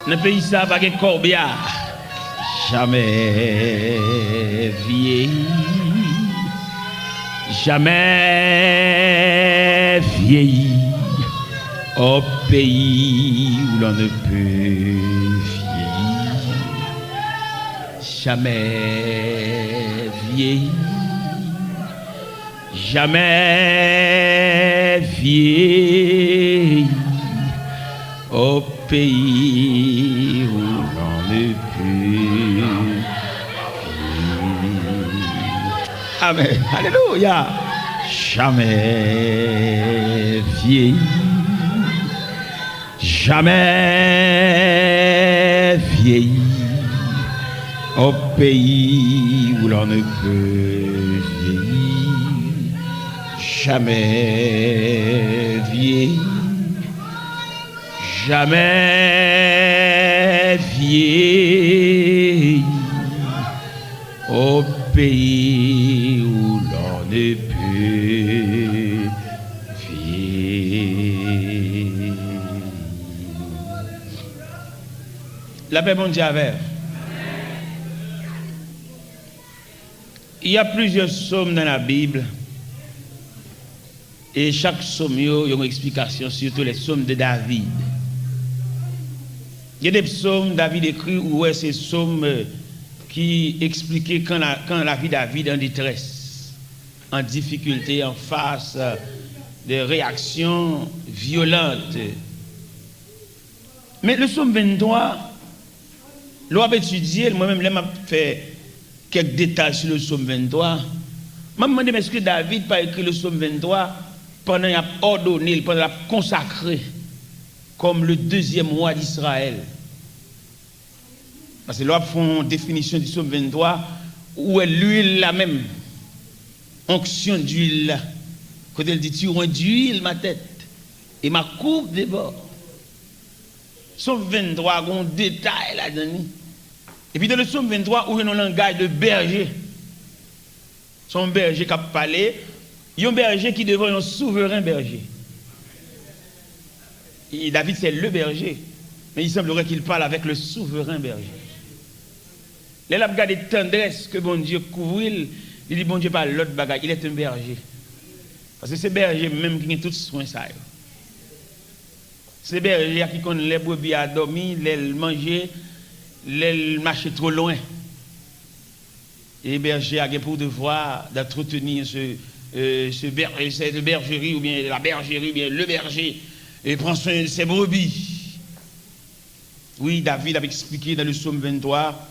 Dans le pays, ça va pas corbia. Jamais vieilli. Jamais vieilli. Au pays où l'on ne peut vieillir. Jamais vieilli. Jamais vieilli. Au pays où l'on ne peut. Amen. Alléluia. Jamais vieilli. Jamais vieilli. Au pays où l'on ne peut vieillir. Jamais vieilli. Jamais vieilli au pays où l'on ne peut vieillir. La paix bon Dieu avec. Il y a plusieurs psaumes dans la Bible. Et chaque psaume, il y a une explication, surtout les psaumes de David. Il y a des psaumes David écrit où c'est psaumes qui expliquaient quand la vie de David en détresse, en difficulté, en face de réactions violentes. Mais le psaume 23, l'on a étudié, moi-même, j'ai fait quelques détails sur le psaume 23. Je me demande, est-ce que David n'a pas écrit le psaume 23 pendant qu'il a ordonné, pendant qu'il a consacré comme le deuxième roi d'Israël? Parce que là, ils font une définition du psaume 23 où est l'huile la même. Onction d'huile. Quand elle dit, tu rends d'huile ma tête et ma coupe déborde. Psaume 23, il y a un détail là-dedans. Et puis dans le psaume 23, où il y a un langage de berger. Son berger qui a parlé, il y a un berger qui devient un souverain berger. Et David, c'est le berger. Mais il semblerait qu'il parle avec le souverain berger. Là, il a regardé tendresse que bon Dieu couvre. Il dit, bon Dieu, pas l'autre bagaille. Il est un berger. Parce que c'est berger même qui a tout soin ça. C'est berger qui connaît les brebis à dormir, les manger, les marcher trop loin. Et berger a pour devoir d'entretenir cette bergerie, ou bien la bergerie, ou bien le berger, et prend soin de ses brebis. Oui, David avait expliqué dans le psaume 23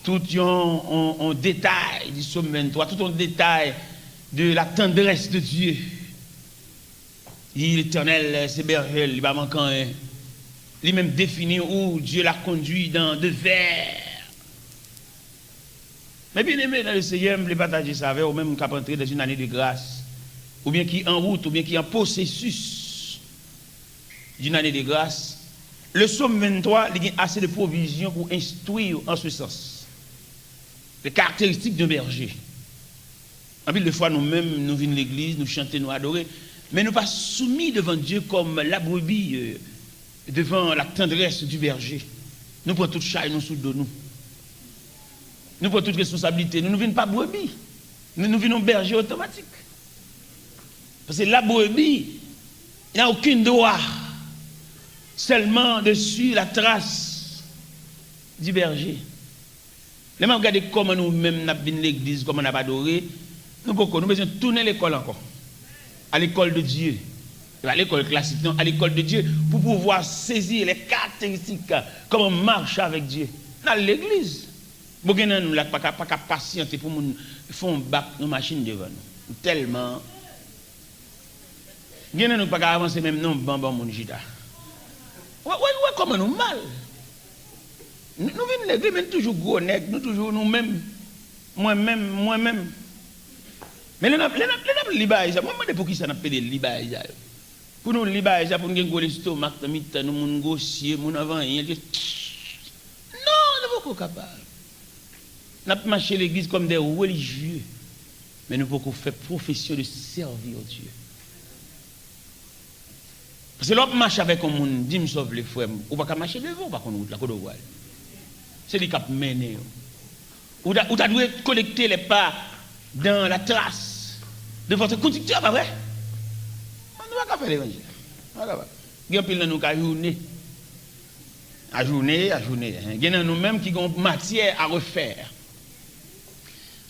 tout un détail du psaume 23, tout un détail de la tendresse de Dieu. L'Éternel, c'est berger, il va manquer un. Il même défini où Dieu l'a conduit dans de verts. Mais bien aimé dans le Seigneur, je voulais partager ça avec vous, même qui a entré dans une année de grâce, ou bien qui est en route, ou bien qui est en processus d'une année de grâce. Le psaume 23, il y a assez de provisions pour instruire en ce sens. Les caractéristiques d'un berger. En plus, des fois, nous-mêmes, nous venons à l'église, nous chantons, nous adorons, mais nous ne pas soumis devant Dieu comme la brebis devant la tendresse du berger. Nous prenons toute chair, nous sous de nous. Nous prenons toute responsabilité. Nous ne venons pas brebis. Nous venons berger automatique. Parce que la brebis, il n'y a aucun droit. Seulement dessus la trace du berger. Les gens regardent comment nous-mêmes nous venons à l'église, comment nous avons adoré. Nous besoin de tourner l'école encore. À l'école de Dieu. À l'école classique, non, à l'école de Dieu, pour pouvoir saisir les caractéristiques, comment marcher avec Dieu. Dans l'église. Nous n'avons pas qu'à patienter pour nous faire un bac, une machine devant nous. Tellement. Nous n'avons pas qu'à avancer même non, bon, mon jita. Ouais, comment nous mal. Nous venons à l'église, mais toujours gros nègres, nous toujours nous-mêmes. Moi-même. Mais les libérés, moi, je pour qui ça n'a pas de libérés. Pour nous libérer, pour nous gagner l'estomac, nous négocier, nous avons rien. Non, nous ne sommes pas capables. Nous avons marché l'église comme des religieux, mais nous pouvons faire profession de servir Dieu. Parce que l'autre marche avec un monde, dit me sauve les frères, ou pas marcher devant, par contre, la côte de voile. C'est lui qui a mené. Ou tu dois collecter les pas dans la trace de votre conducteur, pas vrai? On ne va pas faire l'évangile. Il y a pile nous qui à journée. Il y a nous-mêmes qui ont matière à refaire.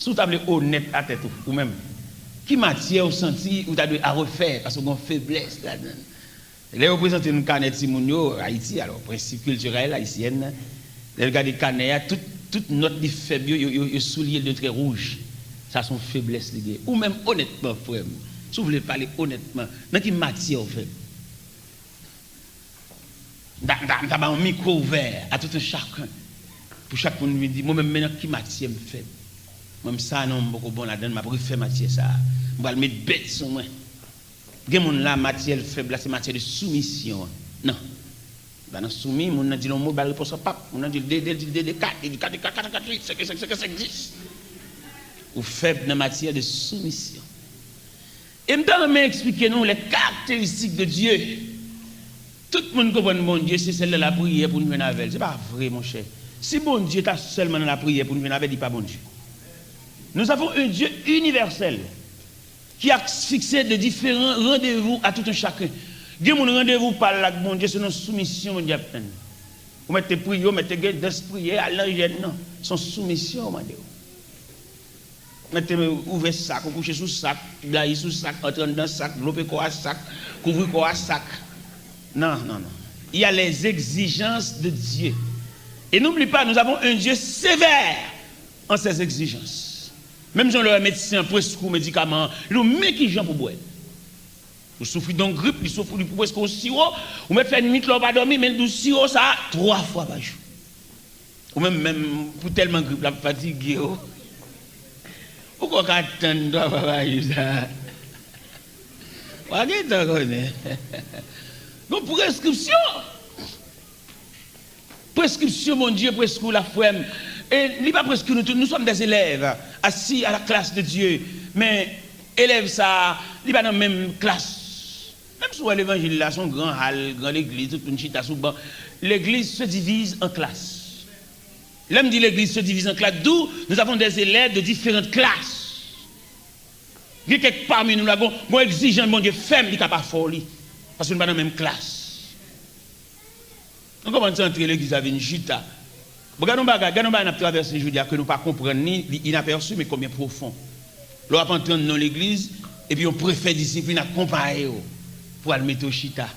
Si vous êtes honnête à tête ou même, qui matière au senti ou tu à refaire parce qu'on a une faiblesse là-dedans. Les représentants de Canet Simonio, Haïti, alors, principe culturel haïtien, les gars de Canet, toute notre faible, ils souliers de trait rouge. Ça, sont faiblesses liées. Ou même honnêtement, frère, si vous voulez parler honnêtement, dans quelle matière vous faites? Dans un micro ouvert à tout un chacun. Pour chaque monde me dit, moi-même, maintenant, qui matière me fait? Moi, ça, non, beaucoup bon là-dedans, je préfère matière ça. Je vais le mettre bête sur moi. Il y a la matière faible, c'est matière de soumission. Non. Dans soumis, on a dit le mot, il réponse au pape. On a dit le 4, 5, 10. Ou faible dans la matière de soumission. Et maintenant, je vais expliquer nous les caractéristiques de Dieu. Tout le monde comprend mon Dieu, c'est celle de la prière pour nous venir avec. Ce n'est pas vrai, mon cher. Si bon Dieu est seulement dans la prière pour nous venir avec, il n'est pas bon Dieu. Nous avons un Dieu universel qui a fixé de différents rendez-vous à tout un chacun. Dieu, mon rendez-vous par là, mon Dieu, c'est une soumission, mon Dieu. Vous mettez prière, vous mettez d'esprit, à l'angène, non. C'est une soumission, mon Dieu. Mettez ouvrir sac, coucher sous sac, blayer sous sac, entrer dans sac, loper quoi à sac, couvrir quoi à sac. Non. Il y a les exigences de Dieu. Et n'oublie pas, nous avons un Dieu sévère en ses exigences. Même si on le médecin prescrit médicaments, nous met qui gens pour boire. Vous souffrez d'une grippe, vous souffrez pour presque au sirop, vous mettez une nuit, vous pas dormir, mais du sirop, ça 3 fois par jour. Ou même pour tellement grippe, la fatigue. Pourquoi attendre par ça? Donc, prescription, mon Dieu, prescrit la femme. Et il n'est pas prescrit, nous sommes des élèves assis à la classe de Dieu. Mais élèves, ça, il n'est pas dans la même classe. Même si l'évangile, là, son grand hall, grande église, toute une chita sous banc, l'église se divise en classes. L'homme dit l'église se divise en classes, d'où nous avons des élèves de différentes classes. Il y a quelques parmi nous, là, bon exigeant, mon Dieu, femme, il n'est pas folie. Parce que nous sommes dans la même classe. On commence à entrer l'église avec une chita. Regardons, on a traversé aujourd'hui que nous ne comprenons ni inaperçu, mais combien profond. L'on va entrer dans l'église, et puis on préfère discipline à comparer pour aller mettre au chita.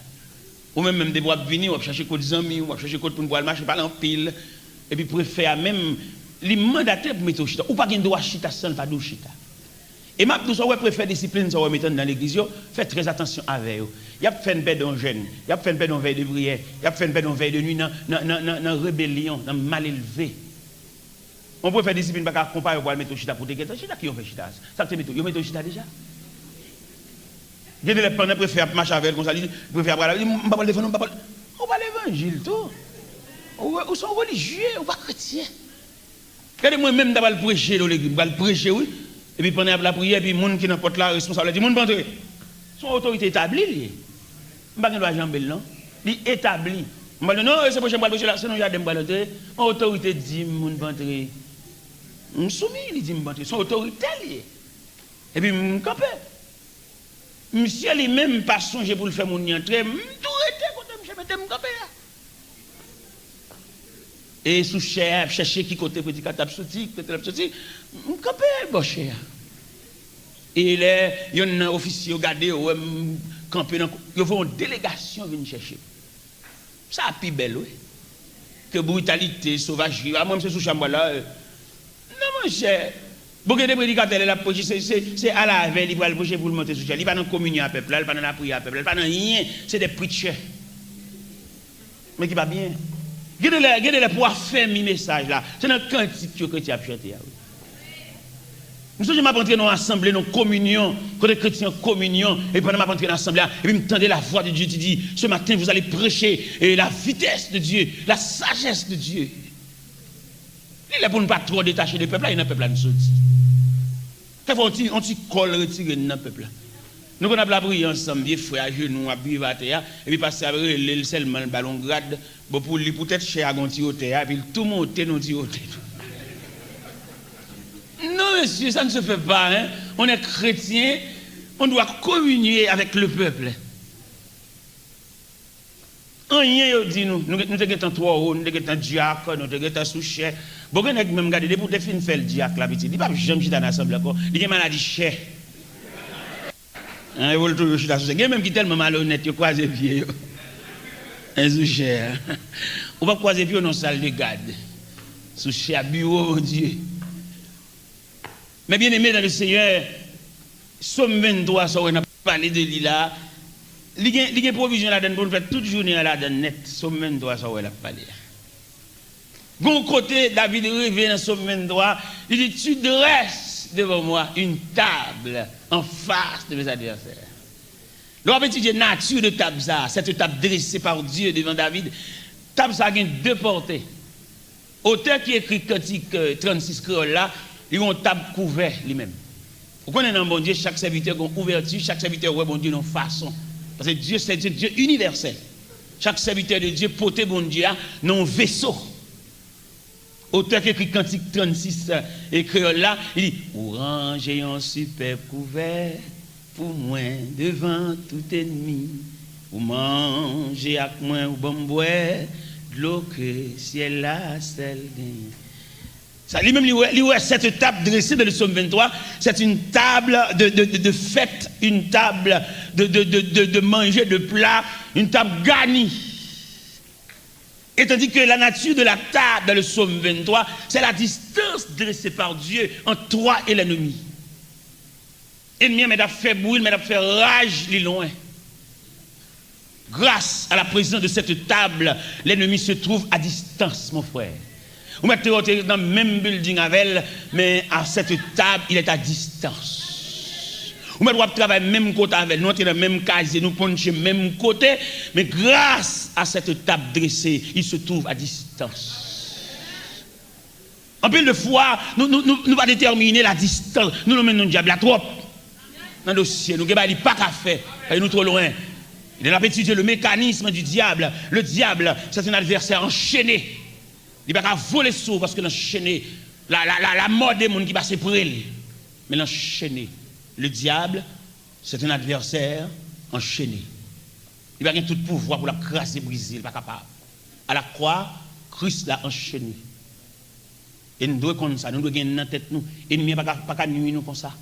Ou même des bois venir, on va chercher des amis, on va chercher pour nous marcher par en pile, et puis préfère même les mandataires pour mettre au chita. Ou pas qu'il doit chita seul, pas de chita. Et maintenant, nous avons préféré discipline, nous avons mis dans l'église, faites très attention avec eux. Il y a fait une paix d'un jeune, il y a fait une paix d'un veille de prière, il y a fait une paix d'un veille de nuit, dans rébellion, dans mal élevé. On peut faire discipline, parce qu'on compare pour mettre au chita pour te guetter. Chita qui ont fait chita? Ça te met au chita déjà? Il y a des gens qui préfèrent marcher avec comme ça, ils préfèrent parler, on ne va pas le défendre, on ne va pas l'évangile, tout. Ou sont religieux, ou pas chrétiens. Regardez-moi même d'abord le prêcher dans l'église, le prêcher, oui. Et puis pendant la prière, puis les gens qui n'importe la responsable, les gens qui entrer. Son autorité établie. Je ne vais pas jamber, non? Il est établi. Je vais non, c'est pour que je vais là, sinon je vais entrer. Son autorité dit, je ne vais pas entrer. Je suis soumis, il dit, je ne vais pas entrer. Son autorité, et puis je vais camper. Monsieur lui-même pas songé pour le faire mon entrer, je vais mettre mon camper. Et sous chef, chercher qui côté petit catap sorti, peut-être sorti, on camper bon cher. Et là, il y a un officier regardé ou camper dans il faut une délégation venir chercher. Ça a plus belle oui. Que brutalité, sauvagerie. Ah moi c'est sous chambre là. Non mon cher. Beaucoup de prédicateurs la poche c'est à la veille il va le pocher pour le monter sous cher. Il pas dans communion à peuple, il pas dans la prière à peuple, il pas dans rien, c'est des preachers. Mais qui va bien. Regardez-les pour faire mes messages là. C'est dans quantité que tu as chanté. Nous sommes entrés dans l'assemblée, dans la communion, quand les chrétiens communion, et pendant que je suis entré dans l'assemblée, et puis je m'entendais la voix de Dieu qui dit, ce matin vous allez prêcher la vitesse de Dieu, la sagesse de Dieu. Il est pour ne pas trop détacher du peuple, là, il y a un peuple à nous sortir. Quand on t'y colle retiré dans le peuple. Nous on a la prière ensemble, bien frère à genoux, à pied à terre, et puis passer à le seulement le ballon grade, bon pour lui peut-être cher à gonti au terre, et puis tout monter non tioté. Non monsieur, ça ne se fait pas, hein. On est chrétien, on doit communier avec le peuple. Rien yo dit nous avons 3 euros, nous avons diacre, nous avons sous-chef. Bon, on a même regardé, pour te fin faire le diacre, la petite, il va jamais chiter dans l'assemblée encore, il y a une maladie chère. Il veut toujours chiter dans l'assemblée. Il y a même qui est tellement malhonnête, il croise les pieds. Un sous-chef. On va croiser les pieds dans la salle de garde. Sous-chef, bureau, mon Dieu. Mais bien aimé dans le Seigneur, Somme 23, ça on a parlé de lui là. Il y a une provision là-dedans pour nous faire toute journée là-dedans net. Somme 23, ça on a parlé. Bon côté, David revient dans Somme 23, il dit tu dresses devant moi une table en face de mes adversaires. L'on va étudier la nature de table ça, cette table dressée par Dieu devant David. Table ça a deux portées. Auteur qui écrit Cantique 36 créole là, il a une table couverte lui-même. Vous connaissez dans bon Dieu, chaque serviteur a une ouverture, chaque serviteur ouais bon Dieu une façon. Parce que Dieu c'est Dieu universel. Chaque serviteur de Dieu porte bon Dieu dans un vaisseau. Auteur qui écrit Cantique 36 et créole là, il dit pour ranger un superbe couvert pour moi devant tout ennemi, pour manger avec moi ou bon boire de l'eau que ciel là celle gagne. Ça lui-même cette table dressée dans le psaume 23, c'est une table de fête, une table de manger de plats, une table garnie. Et tandis que la nature de la table dans le psaume 23, c'est la distance dressée par Dieu entre toi et l'ennemi. L'ennemi m'a fait bruit, m'a fait rage, li loin. Grâce à la présence de cette table, l'ennemi se trouve à distance, mon frère. Vous mettez dans le même building avec elle, mais à cette table, il est à distance. Vous mettez travailler même côté avec elle, nous sommes dans le même casier, nous punchons le même côté, mais grâce à cette table dressée, il se trouve à distance. En plus de fois, nous va déterminer la distance. Nous nous mettons le diable à trop. Dans le dossier, nous ne pouvons pas qu'à faire, nous sommes trop loin. Il a étudié le mécanisme du diable. Le diable, c'est un adversaire enchaîné. Il ne va pas voler sous parce que l'enchaîné, la mort des gens qui passent pour elle. Mais l'enchaîné, le diable, c'est un adversaire enchaîné. Il va avoir tout pouvoir pour la craser, briser, il n'est pas capable. À la croix, Christ l'a enchaîné. Et nous devons comme ça, nous devons gagner dans la tête nous. Et nous ne pouvons pas nuire nous comme ça.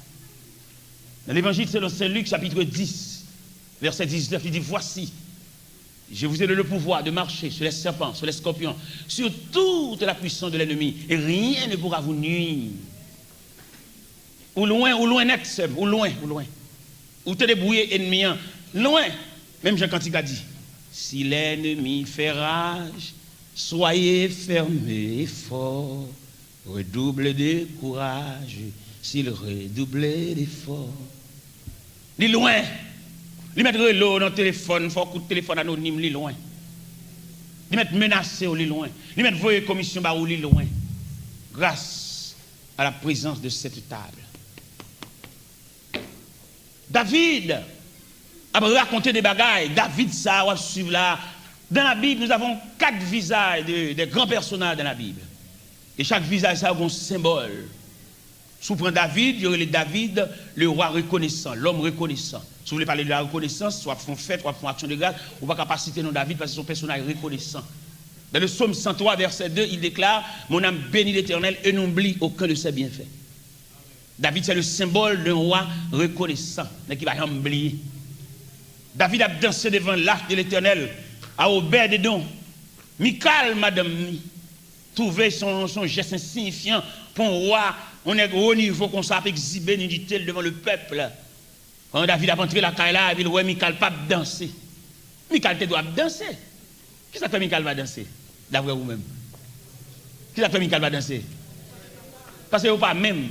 Dans l'évangile selon Saint Luc, chapitre 10, verset 19, il dit voici. Je vous ai donné le pouvoir de marcher sur les serpents, sur les scorpions, sur toute la puissance de l'ennemi. Et rien ne pourra vous nuire. Ou loin net, ou loin. Ou te débrouiller ennemi, loin. Même Jean Cantique a dit, si l'ennemi fait rage, soyez fermés et forts. Redoublez de courage, s'il redoublait d'efforts. Ni loin. Ils mettent l'eau dans le téléphone, il faut un coup de téléphone anonyme, li loin. Ils mettent menacé li loin. Ils mettent voyer commission barou li loin. Grâce à la présence de cette table. David a raconté des bagailles. David, ça, on va suivre là. Dans la Bible, nous avons 4 visages des grands personnages dans la Bible. Et chaque visage, ça a un symbole. Si vous prenez David, il y aurait le David, le roi reconnaissant, l'homme reconnaissant. Si vous voulez parler de la reconnaissance, soit font fête, soit font action de grâce, on ne va pas citer non David parce que son personnage reconnaissant. Dans le psaume 103, verset 2, il déclare mon âme bénit l'Éternel et n'oublie aucun de ses bienfaits. David, c'est le symbole d'un roi reconnaissant, mais qui va rien oublier. David a dansé devant l'arche de l'Éternel, à Obed-Edom. Michal, madame, trouvait son geste insignifiant pour un roi. On est au niveau qu'on s'est exhibé, nous dit-il, devant le peuple. Quand David a entré la caille là, il dit ouais, Michal pas danser. Michal te doit danser. Qui ça fait Michal va danser? D'après vous-même. Qui ça fait Michal va danser? Parce que vous pas même.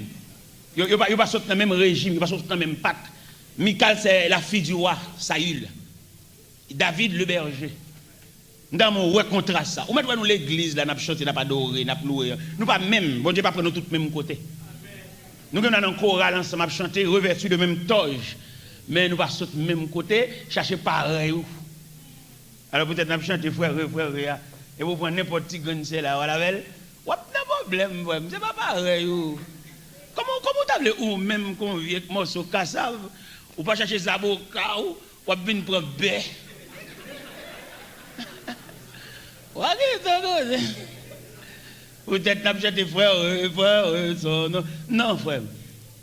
Vous pas sortir dans le même régime, vous pas sortir dans la même patte. Michal c'est la fille du roi Saül. David le berger. Dans mon contrat ça. Ou maintenant nous l'église là, n'a pas chanté, n'a pas adoré, n'a pas loué. Nous pas même, bon Dieu pas prendre nous tous même côté. Nous sommes dans un choral ensemble, chanter revêtus de même toge. mais nous passons de même côté, chercher pareil. Alors peut-être nous chanter frère, et vous prenez n'importe qui grain c'est là, voilà, ou pas de problème, c'est pas pareil. Comment t'as ou même qu'on vient avec morceau cassave, ou pas chercher zaboka ou bien prendre bé. Peut-être n'a chanter frère, non frère.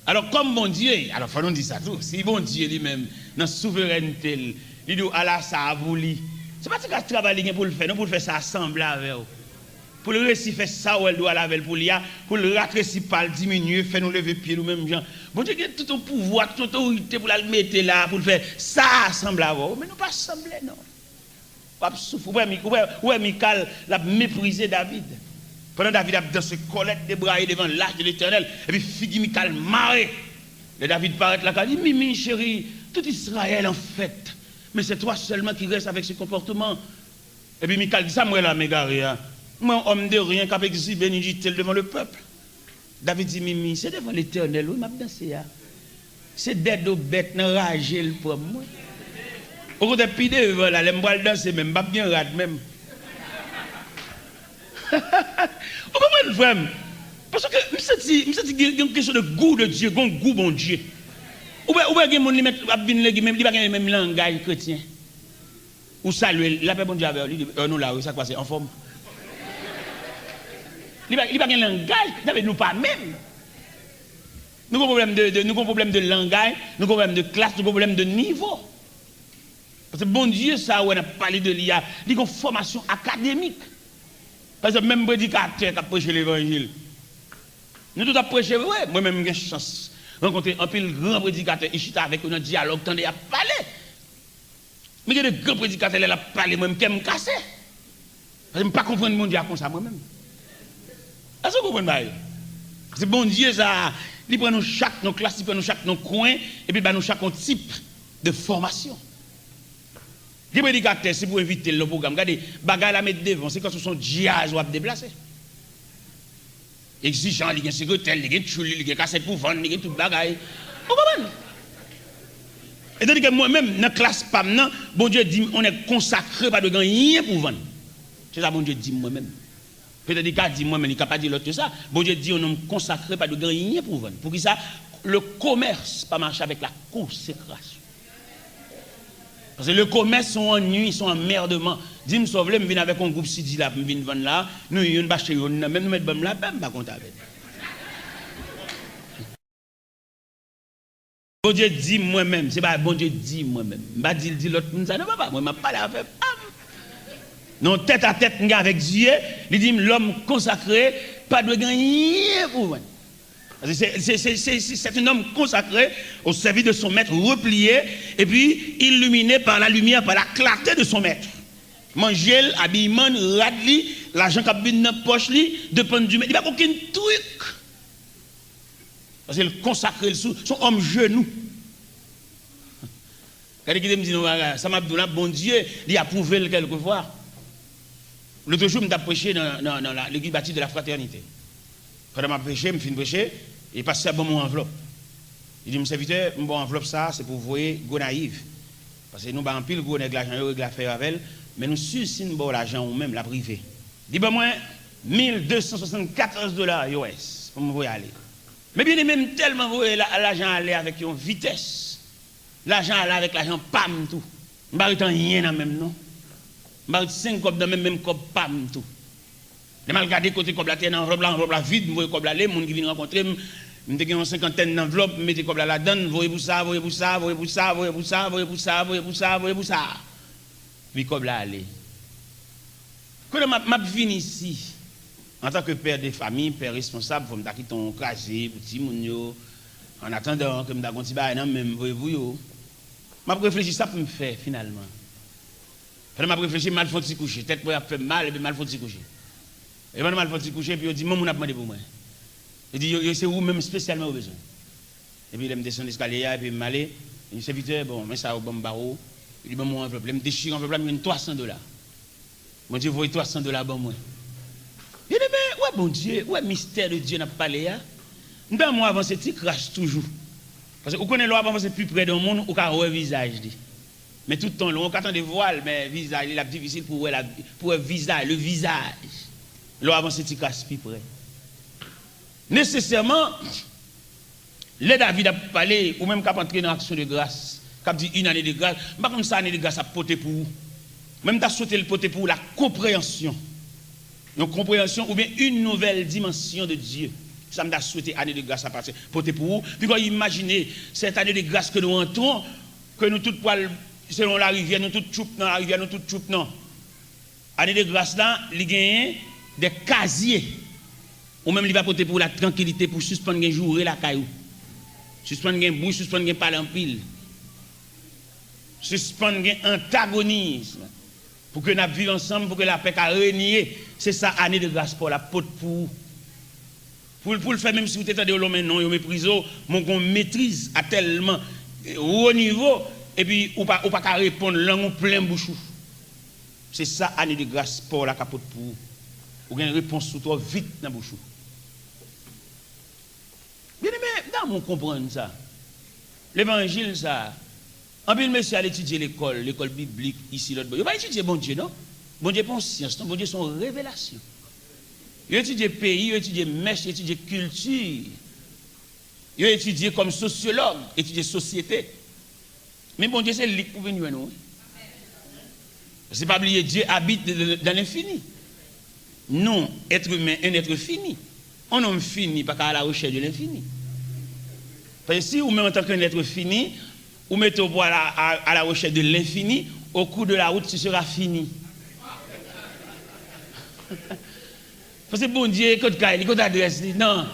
Alors comme bon Dieu, alors faut nous dire ça tout, si bon Dieu lui-même dans souveraineté, il dit Allah ça a voulu. C'est pas que travailler pour le faire, non pour le faire ça ensemble avec vous. Pour le récit faire ça ou elle doit la pour le raccourcir pas le diminuer, faire nous lever pied nous-mêmes gens. Bon Dieu a tout un pouvoir, toute autorité pour la mettre là pour le faire ça ensemble avec vous. Mais nous pas assembler non. Pas souffrir. Ouais Michal l'a méprisé David. Pendant David a dansé Colette débraillé devant l'âge de l'Éternel et puis figi Michal marre. Et David paraît là, il dit Mimi chérie, tout Israël en fait. Mais c'est toi seulement qui reste avec ce comportement. Et puis Michal dit ça, moi là, m'égaré. Moi, homme de rien, qui a exhibé bénédicté devant le peuple. David dit Mimi, c'est devant l'Éternel, oui, m'a dansé. C'est d'aide aux bêtes, n'a ragé le pour moi. Au côté de pide, voilà, les m'boile danser même, pas bien rad même. Vous comprenez, frère? Parce que je me sens qu'il y a une question de goût de Dieu, un goût bon Dieu. Ou bien, il y a des gens qui n'ont pas le même langage chrétien. Ou saluer, la paix bon Dieu avec lui, nous là, ça passe en forme. Il n'y a pas de langage, nous pas même. Nous avons un problème de langage, nous avons un problème de classe, nous avons un problème de niveau. Parce que bon Dieu, ça, on a parlé de l'IA, il y a une formation académique. Parce que même prédicateur qui a prêché l'évangile, nous tous avons prêché, ouais, moi-même j'ai chance de rencontrer un pile grand prédicateur, il avec un dialogue, tendez à parler. Mais il y a des grands prédicateurs qui ont parlé, moi-même, qui me casser. Parce que je ne peux pas comprendre mon Dieu comme ça moi-même. Est-ce que vous comprenez? C'est bon Dieu, ça, il prend nous chaque nos classes, il prend nous chaque nos coins, et puis nous chaque type de formation. Les prédicateurs, c'est pour éviter le programme. Regardez, bagaille à mettre devant, c'est quand ce sont diaz ou à déplacer. Exigeant, il y a un secrétaire, il y a un chouli, il y a un cassette pour vendre, il y a tout bagaille. Vous comprenez? Et tandis que moi-même, dans la classe PAM, bon Dieu dit, on est consacré, pas de rien pour vendre. C'est ça, bon Dieu dit moi-même. Peut-être qu'il dit moi-même, il n'a pas dit l'autre ça. Bon Dieu dit, on est consacré, pas de rien pour vendre. Pour qui ça? Le commerce, pas marcher avec la consécration. Parce que le commerce, sont ennuyés, sont emmerdements. Dis-moi, sauve-le, je viens avec un groupe Sidi là, je viens vendre là, nous, il y a une bâche, même nous mettons là, même pas compte avec. Bon Dieu dit moi-même, c'est pas bon Dieu dit moi-même. Je ne dis pas l'autre, ça ne va pas, moi, je ne parle pas avec. Non, tête à tête avec Dieu, il dit l'homme consacré, pas de gagner pour moi. C'est un homme consacré au service de son maître, replié, et puis illuminé par la lumière, par la clarté de son maître. Manger, habillement, radli, l'argent qui a bien dans la poche, dépend du maître. Il n'y a aucun truc. Parce qu'il est consacré, son homme genou. Quand il me dit, ça m'a dit, bon Dieu, il a prouvé quelquefois. L'autre jour, je me prêché dans l'église bâtie de la fraternité. Quand je prêché, je me finis prêcher, il passe à mon enveloppe. Il dit, mon serviteur, mon enveloppe, ça, c'est pour vous voir, go naïf. Parce que nous, en pile, go avec l'argent, avec la faire avec, mais nous suivons l'argent ou même la privée. Il dit, ben moi, $1274 US pour me voir aller. Mais bien, même tellement l'argent aller avec une vitesse. L'argent aller avec l'argent, pam, tout. Je ne sais rien dans même, non? Je ne sais 5 copes dans même cop, pam, tout. Je mal regardé côté comme la terre enveloppe la vide, vous voyez comme la les gens qui viennent rencontrer, je me une cinquantaine d'enveloppes, mettez comme la donne, voyez pour ça, voyez pour ça, voyez pour ça, voyez pour ça, voyez pour ça, voyez pour ça, voyez pour ça. Puis comme là aller. Quand je viens ici, en tant que père de famille, père responsable, il faut me quitter ton casier, petit moun en attendant que me da gonti ba nan même voyez-vous yo. M'a réfléchi ça pour me faire finalement. M'a réfléchi mal faut t'y coucher, tête moi a fait mal et puis mal faut t'y coucher. Et mal faut t'y coucher puis il dit mon a demandé pour moi. Il dit c'est vous même spécialement au besoin. Et puis il me descend l'escalier et puis il m'allait, il serviteur bon mais ça au bon barreau, il dit bon mon enveloppe, il me déchire enveloppe, il me donne $300. Mon Dieu voyez $300 bon moi. Il dit mais ouais bon Dieu, ouais mystère de Dieu n'a pas parlé là. Dans moi avant c'est il crache toujours. Parce que vous connaissez l'eau, c'est plus près d'un monde, ou qu'à un visage. Mais tout le temps, on attend des voiles, mais le visage, il est difficile pour le visage. L'eau avance, c'est casse plus près. Nécessairement, les David a parlé, ou même qu'à entrer dans l'action de grâce, qu'à dit une année de grâce, pas comme ça, année de grâce a porté pour vous. Même t'as sauté le poté pour la compréhension. Une compréhension ou bien une nouvelle dimension de Dieu. Ça m'a souhaité année de grâce à passer pour vous. Puis quand imaginez cette année de grâce que nous entrons, que nous toutes poils selon la rivière, nous toutes choup dans la rivière, nous toutes choup non. Année de grâce là, il gagne des casiers. Ou même il va porter pour la tranquillité pour suspendre un jour et la caillou. Suspendre un bruit, suspendre un parler en pile. Suspendre un antagonisme. Pour que nous vivions ensemble, pour que la paix a régné. C'est ça, année de grâce pour la pote pour le faire, même si vous êtes dans l'homme, non, vous méprisez, mon maîtrise à tellement haut niveau, et puis, ou pas qu'à répondre, langue plein bouchou. C'est ça, année de grâce pour la capote pour vous. Vous avez une réponse sur toi vite dans la bouchou. Bien aimé, dans mon comprendre ça. L'évangile, ça. En plus, monsieur a étudié l'école biblique, ici, l'autre. Il ne va pas étudier bon Dieu, non? Bon Dieu, pas science, non? Bon Dieu, son révélation. Il a étudié pays, il a étudié mèche, il a étudié culture. Il a étudié comme sociologue, étudié société. Mais bon Dieu, c'est lui pour venir à nous. C'est pas oublier, Dieu habite dans l'infini. Non, être humain, un être fini. Un homme fini, pas qu'à la recherche de l'infini. Parce que si vous mettez en tant qu'un être fini, vous mettez à la recherche de l'infini, au cours de la route, ce sera fini. Parce que bon Dieu, il compte adresse. Non,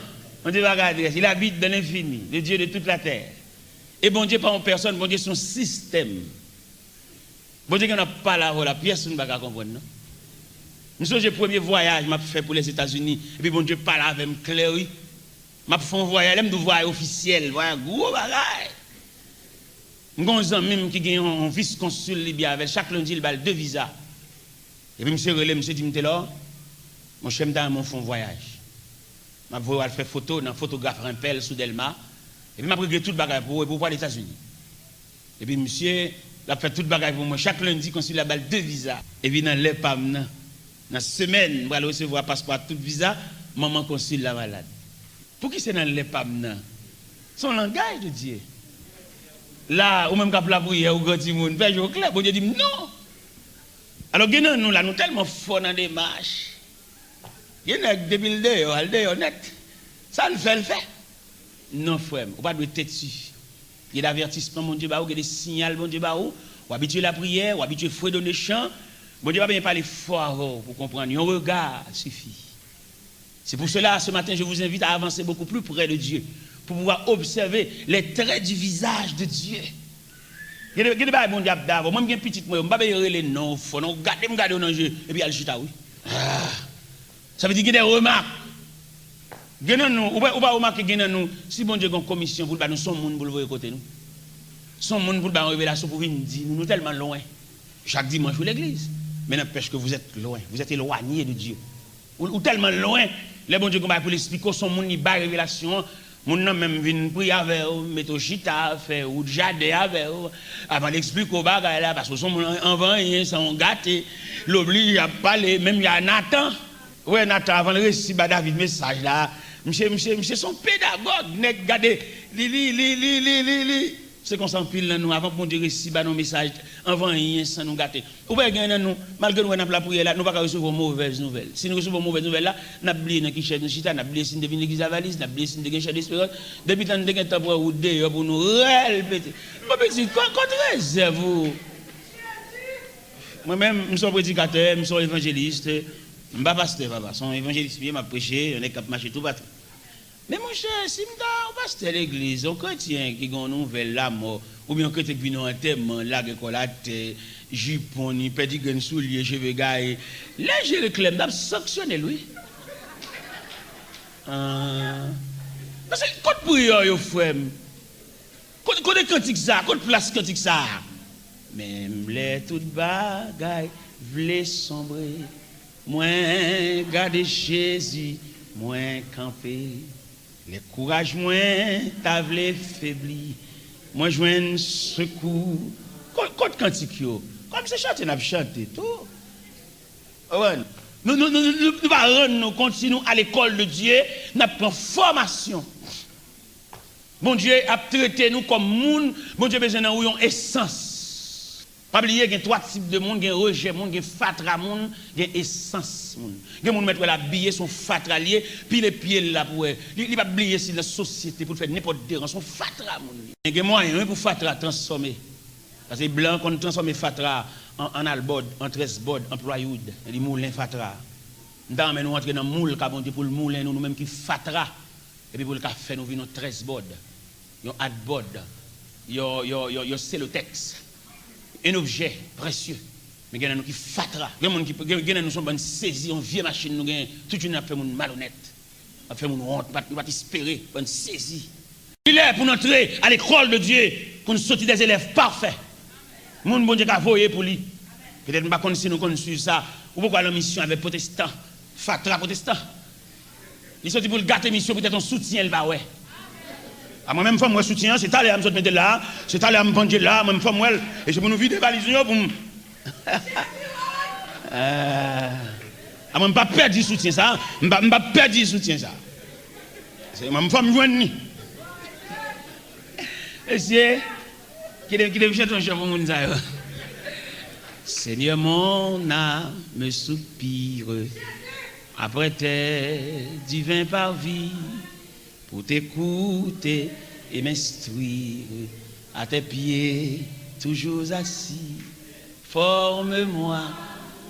on ne dit pas adresse. Il habite dans l'infini, le Dieu de toute la terre. Et bon Dieu, pas en personne, bon Dieu, son système. Bon Dieu, qui n'a pas la personne ne va pas comprendre. Non? Nous, le premier voyage que j'ai fait pour les États-Unis, et puis bon Dieu parle avec moi clair. Je fais un voyage, je voyage officiel, voyage gros bagage. Nous avons même qui gagne un vice-consul libyen avec chaque lundi, il a 2 visas. Et puis, monsieur Relais, monsieur dit, là, mon chef dans mon fond voyage. Je vais faire photo dans photographe Rimpel sous Delma. Et puis, je vais tout le bagage pour voir les États-Unis. Et puis, monsieur, il a fait tout le bagage pour moi. Chaque lundi, consul a 2 visas. Et puis, dans l'EPAM, dans la semaine, je vais recevoir passeport tout visa, maman consul la malade. Pour qui c'est dans l'EPAM? Son langage de Dieu. Là, ou même quand la prière, ou quand il y a un clair, bon Dieu dit non. Alors, nous, là, nous tellement forts dans des marches. Il y a depuis le dehors, net. Ça le fait. Non, frère, on ne va pas être dessus. Il y a des avertissements, mon Dieu, il y a des signaux, mon Dieu, ou habituer la prière, ou habituer le fouet dans le champ. Bon Dieu va bien parler fort pour comprendre. Un regard suffit. C'est pour cela, ce matin, je vous invite à avancer beaucoup plus près de Dieu, pour pouvoir observer les traits du visage de Dieu. Il y a des choses bon Dieu d'abord. Moi, je suis un petit, je ne vais pas les noms, je vais regarder dans le jeu, et puis il y a le chita, oui. Ça veut dire qu'il y a des remarques. Ou pas remarquer que si bon Dieu a une commission pour nous, son monde pour le voir côté nous. Son monde pour une révélation pour venir dire, nous tellement loin. Chaque dimanche, pour l'église. Mais n'empêche que vous êtes loin, vous êtes éloigné de Dieu. Ou tellement loin, les bon Dieu qu'on va pour l'expliquer, son monde il bat révélation. Mon nom même vient prier avec eux, mettre au chita, faire ou jardin avec eux, avant d'expliquer au bagage là, parce que son envoyé, son gâté, l'oblige à parler, même il y a Nathan. Oui, Nathan, avant de recevoir David message là, monsieur son pédagogue, n'est gardé, c'est qu'on s'empile là nous, avant que mon Dieu recevoir nos messages, envoyé sans nous gâter. Ou bien nous, malgré nous avons la prière là, nous ne pouvons pas recevoir mauvaises nouvelles. Si nous recevons mauvaises nouvelles là, nous avons oublié qui chef de chita, nous avons oublié si nous devons l'église à valise, nous avons oublié si nous devons chef d'espérance, depuis tant de temps pour vous deux, pour nous répéter. Mon petit, contre réserve. Moi-même, je suis prédicateur, je suis évangéliste, je ne suis pas pasteur, papa. Je suis évangéliste, je prêcher, on est cap marcher tout partout. Mais mon cher, si je suis pasteur de l'église, un chrétien qui a une nouvelle la mort, ou bien un chrétien qui vient en enterrement, la récolte, jupon, petit grain soulier, cheveux gaillés, là, je réclame d'abord sanctionner lui. Parce que quand prière, frère, quand est cantique ça, quand place cantique ça, même les toutes bagailles, v'lait sombrer, moins garder Jésus, moins camper. Les courage moins, t'avais faibli. Moi, joins secours. Côte cantique, comme c'est chanté, n'a chanté tout. Nous nous continuons à l'école de Dieu, nous prenons formation. Bon Dieu a traité nous comme monde, bon Dieu besoin d'avoir une essence. Pas oublier qu'il y a trois types de monde, il y a rejet monde, il y a fatra monde, il y a essence monde. Il y a monde mettre la billet son fatra lié, puis les pieds là pour il pas oublier si la société pour faire n'importe dérange son fatra monde. Il y a moyen pour fatra transformer. Parce que blanc qu'on transforme fatra en albod, en 13 bod, en plywood, les moulins fatra. Nous entrer dans moule pour le moulin nous même qui fatra. Et puis pour le café, nous venons 13 boards, un adboard, un cellotex, un objet précieux. Mais il y a qui fatra. Il y a nous sommes saisis, on vieille machine, nous avons toute une affaire malhonnête. On fait mon honte, on va espérer, on saisit. Il est pour entrer à l'école de Dieu, pour nous sortir des élèves parfaits. Mon bon Dieu a voyé pour lui. Peut-être que nous si nous connaissons ça. Ou pourquoi la mission avec protestant, fatra protestant. Il sorti pour le gâter mission, peut-être un soutien, il va ouais. À moi-même, femme, moi, soutien, c'est allé à me mettre là, c'est allé à me prendre là, moi-même, femme, moi, et je peux nous vider des valises, pour me. À moi, je ne pas perdre du soutien, ça. Je ne pas perdre du soutien, ça. C'est ma femme, joigne. Et c'est. Qui devait faire ton chef pour mon ça. Seigneur, mon âme me soupire. Après tes divins parvis, pour t'écouter et m'instruire, à tes pieds, toujours assis, forme-moi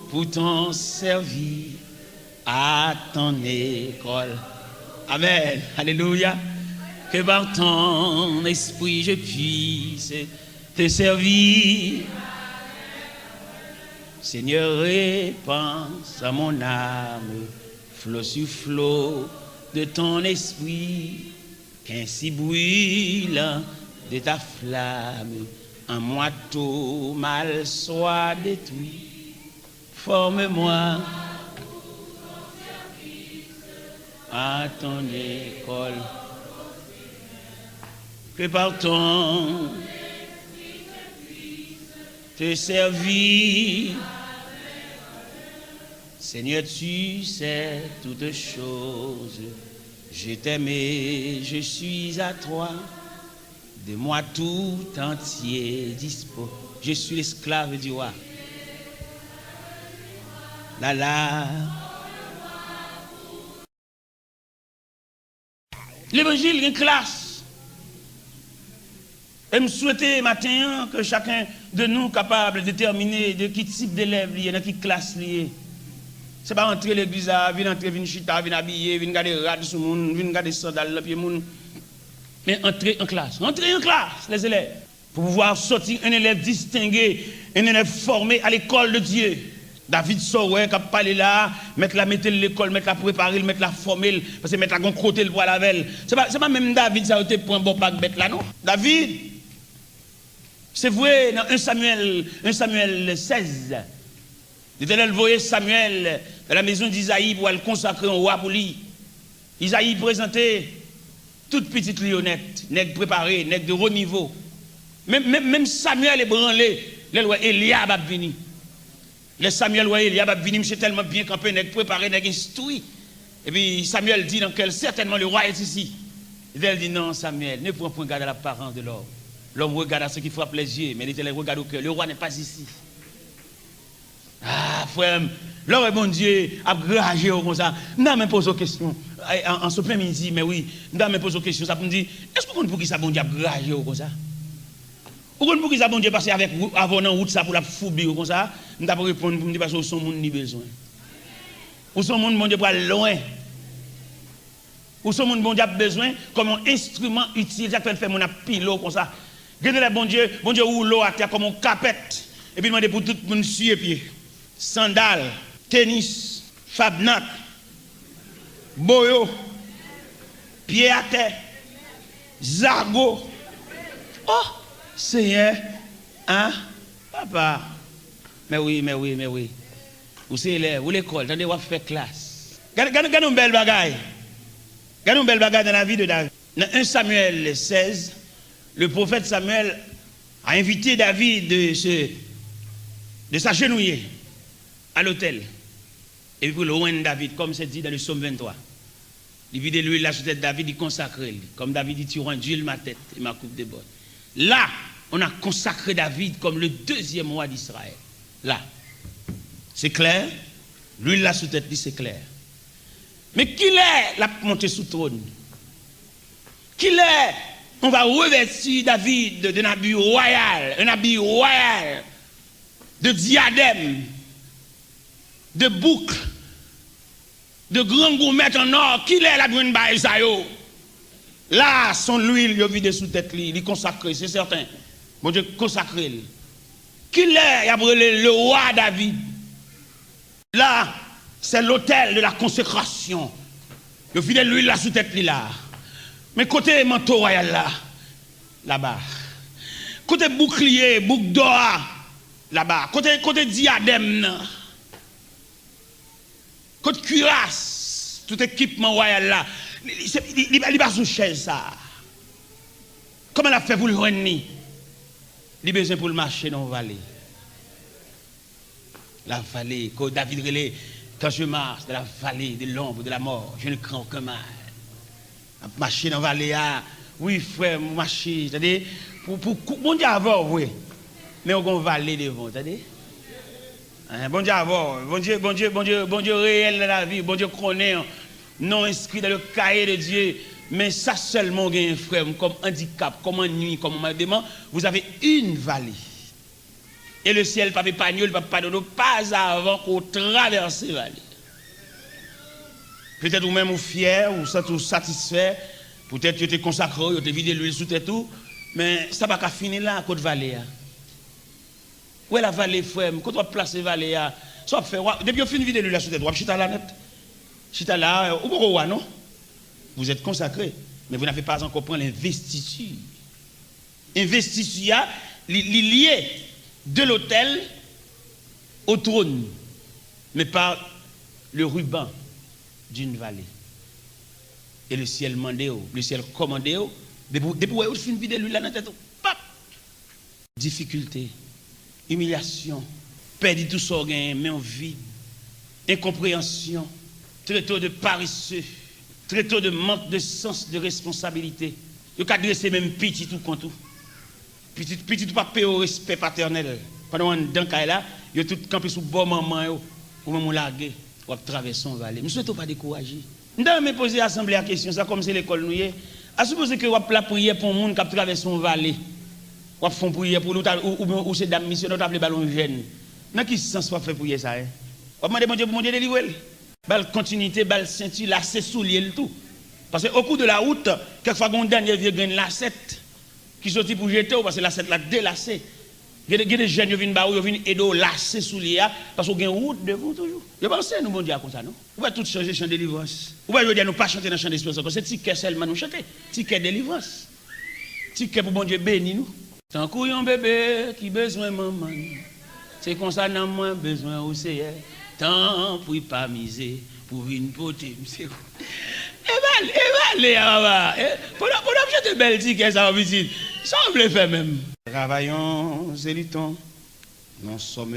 pour t'en servir à ton école. Amen. Alléluia. Que par ton esprit je puisse te servir. Seigneur, répanse à mon âme, flot sur flot de ton esprit, qu'ainsi brûlant de ta flamme, un moi tout mal soit détruit. Forme-moi à ton école, que par ton te servir. Seigneur, tu sais toutes choses. Je t'aime et je suis à toi. De moi tout entier dispo. Je suis l'esclave du roi. La la. L'évangile est une classe. Et je souhaitais matin que chacun de nous capable de déterminer de quel type d'élève il y a, dans quelle classe il est. Ce n'est pas entrer l'église, venir entrer, venir chita, venir habiller, venir garder rad sur le monde, venir garder sandales dans le pied monde. Mais entrer en classe, les élèves. Pour pouvoir sortir un élève distingué, un élève formé à l'école de Dieu. David Soré qui a parlé là, mettre l'école, mettre la préparer, mettre la former, parce que mettre la côté le poil avec. C'est pas même David ça a été pour un bon pack bête là non. David, c'est vrai dans 1 Samuel 16. L'Éternel voyait Samuel dans la maison d'Isaïe pour le consacrer un roi pour lui. Isaïe présentait toute petite lionnette, nègre préparé, nègre de haut niveau. Même Samuel est branlé, le roi Eliab a venu. Le Samuel roi Eliab a venu, monsieur tellement bien campé, nègre préparé, nègre instruit. Et puis Samuel dit dans quel certainement le roi est ici. Il dit non Samuel, ne prends point garde à l'apparence de l'homme. L'homme regarde à ce qui frappe les yeux, mais l'Éternel regarde au cœur. Le roi n'est pas ici. Ah, frère, l'homme bon Dieu a gragé comme ça. N'a même posé une question. En ce plein midi, mais oui, n'a même posé une question. Ça pour me dire, est-ce que vous comprenez pour qui ça bon Dieu a gragé comme ça? Vous comprenez pour qui ça bon Dieu passer avec avant dans route ça pour la fouber comme ça? Nous pas répondre pour me dire parce que son monde ni besoin. Ou son monde bon Dieu pour aller loin. Ou son monde bon Dieu a besoin comme un instrument utile, ça peut faire mon pilote comme ça. Regardez le bon Dieu roule l'eau à terre comme un capette. Et puis demandez pour tout le monde suer pied. Sandales, tennis, fabnac, boyo, pied à terre, zargo. Oh, Seigneur, hein, papa. Mais oui. Vous c'est élève, vous l'école, attendez, vous faire classe. Regardez une belle bagaille. Regardons une belle bagarre dans la vie de David. Dans 1 Samuel 16, le prophète Samuel a invité David de s'agenouiller à l'autel. Et puis pour le roi de David, comme c'est dit dans le psaume 23. Il vide l'huile là sur tête de David, il consacre. Comme David dit, tu rends d'huile ma tête et ma coupe déborde. Là, on a consacré David comme le deuxième roi d'Israël. Là. C'est clair. L'huile là sous tête, c'est clair. Mais qui est la montée sous trône? Qui est? On va revêtir David d'un habit royal, un habit royal, de diadème, de boucles, de grands gourmettes en or. Qui est la brune baille ça yo? Là, son l'huile, il vide sous tête, il est consacré, c'est certain. Bon Dieu, consacré. Qui est? Il a brûlé le roi David. Là, c'est l'autel de la consécration. Le fidèle l'huile là sous tête là. Mais côté manteau royal là, là-bas. Côté bouclier, boucle d'or là-bas. Côté diadème. Côté cuirasse, tout équipement royal là. Il va sous chaise ça. Comment elle a fait pour le joindre? Il a besoin pour le marcher dans la vallée. La vallée, quand David relait, quand je marche dans la vallée de l'ombre de la mort, je ne crains aucun mal. Marcher dans la vallée, oui frère, marcher, c'est-à-dire, bon Dieu avoir, oui, mais on va vallée devant, c'est-à-dire, bon Dieu avoir, bon Dieu réel dans la vie, bon Dieu connaît, non inscrit dans le cahier de Dieu, mais ça seulement, frère, comme handicap, comme ennui, comme mandement, vous avez une vallée. Et le ciel, pas épargné, pas pardonner, pas avant qu'on traverse la vallée. Peut-être ou même ou fier, ou satisfait, peut-être que tu es consacré, tu es vidé l'huile sous tes tout, mais ça va pas finir là à côté de la vallée. Où est la vallée, frère? Quand on place la vallée, ça fait, depuis qu'on finit de vider l'huile sous tes tout, chita là net. Chita là, ou pourquoi non? Vous êtes consacré, mais vous n'avez pas encore pris l'investiture. Investiture, lié de l'autel au trône, mais par le ruban d'une vallée. Et le ciel mandé, le ciel commandé, depuis où il finit de lui là dans la tête, difficulté, humiliation, perdre tout son gain, mais en vie, incompréhension, très tôt de paresseux, très tôt de manque de sens de responsabilité. Il y a dresser même petit tout contre tout. Petit tout pas payer au respect paternel. Pendant un temps là, il y a tout campé sous bon maman ou même largué, ou traverser une vallée. Je ne souhaite pas décourager. Je me poser l'assemblée la question, ça comme c'est l'école nous est. À supposer que vous avez la prière pour un monde qui a traversé une vallée. Vous font prière pour nous ou c'est dame mission, nous appelez ballon jeune. Dans quel sens vous fait prier ça? Vous demandez bon Dieu délivrer. Belle continuité, belle ceinture, lacet soulier le tout. Parce qu'au cours de la route, quelquefois on dernier vieux grain lacet qui sortit pour jeter parce que lacet la délacé. Il y a des jeunes qui viennent aider lacet soulier parce qu'on a une route devant toujours. Je pense que nous bon Dieu comme ça non. On va tout changer chant de délivrance. On va dire nous pas chanter dans chant d'espérance parce que c'est ticket seulement nous chanter, ticket délivrance. Ticket pour bon Dieu béni nous. Tant qu'on bébé qui besoin maman. C'est comme ça n'a moins besoin au Seigneur. Tant pour pas miser pour une beauté. Pour acheter de belles tickets, ça va visite. Ça on veut faire même. Travaillons et luttons, nous sommes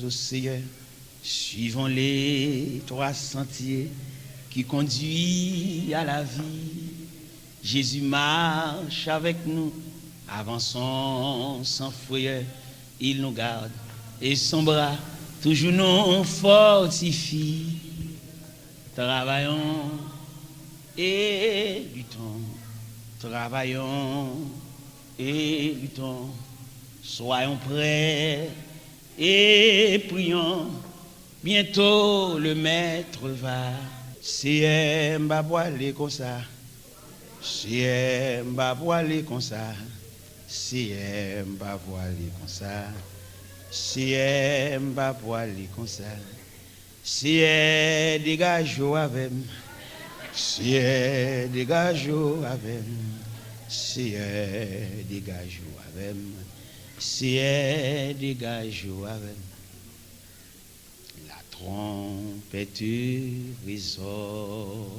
au Seigneur. Suivons les trois sentiers qui conduisent à la vie. Jésus marche avec nous, avançons sans frayeur. Il nous garde et son bras toujours nous fortifie. Travaillons et luttons, travaillons et luttons, soyons prêts et prions. Bientôt le maître va. C'est m'a voilé comme ça. C'est m'a voilé comme ça. C'est m'a voilé comme ça. C'est m'a voilé comme ça. C'est dégage avec. C'est dégage avec. C'est dégage avec. C'est dégage avec. La trompette résonne.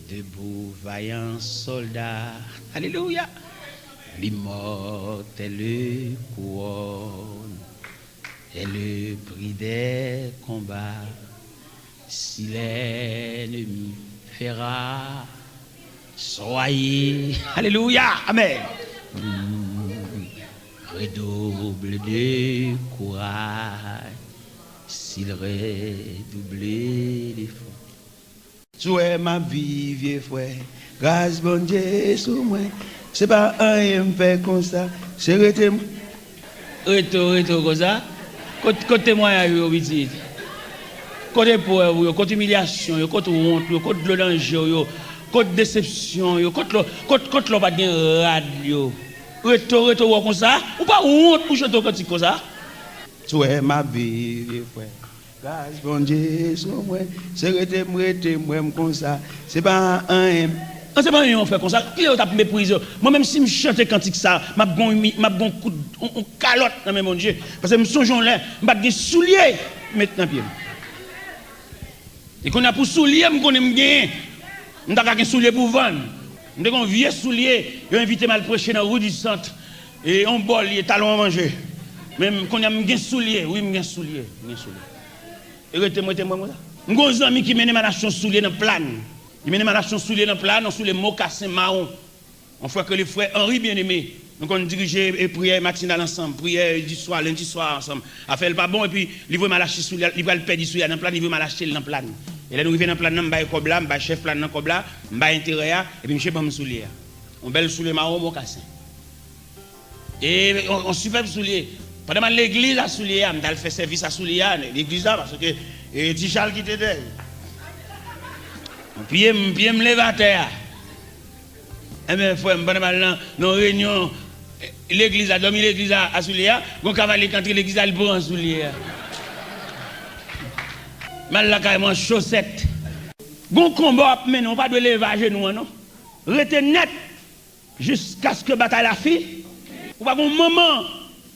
debout vaillant soldat. Alléluia. L'immortelle couronne est le prix des combats. Si l'ennemi fera, soyez, alléluia, amen. Redouble de courage, s'il redouble d'efforts. Tu es ma vie, vieux frère, grâce bon Dieu sur moi. C'est pas un me fait comme ça, c'est retour comme ça. Côté moi, petit. Côté pauvre, côté humiliation, côté honte, côté danger, côté déception, côté le pas de radio. Retour comme ça, ou pas honte pour chanter cantique comme ça. Tu es ma vie, frère. Grâce bon Dieu sur moi, c'est retour comme ça. C'est pas un c'est pas un fait comme ça. Qui est méprisé? Moi même si je chante cantique ça, m'a bon coup on calotte dans mon Dieu parce que me songeons là, m'a des souliers maintenant pied. Et qu'on a pour soulier, me connais bien. On t'a qu'un soulier pour vendre. On a un vieux soulier, il a invité mal prêcher dans la rue du centre et on bol, il talon à manger. Même qu'on a un soulier, oui, un soulier, Et retenez-moi moi ça. Mon ami qui mène ma nation soulier dans plan. Il mène ma nation soulier dans plan, sous les mocassins marron. On voit que les frères Henri bien-aimé, donc on dirigeait et prière matinale ensemble, prière du soir, lundi soir ensemble. A fait le pas bon et puis il veut malacher soulier, il va le perdre soulier dans plan, il veut malacher dans plan. Et là nous arrivons dans plan, on va cobla, on va chef plan dans cobla, on va intérieur et puis monsieur bon soulier. On belle soulier marron mocassin. Et on superbe soulier. Pendant l'église à soulier, on a fait service à soulier l'église là parce que petit Charles qui était derrière. Puis me lever à terre. Eh bien, frère, dans réunion, l'église a dormi, l'église à Soulier, on cavalier quand l'église a le bon Soulier. Mal la carrément chaussette. Bon combat, mais non, pas de lever à genoux, non. Restez net jusqu'à ce que la bataille a fait. Ou pas un moment,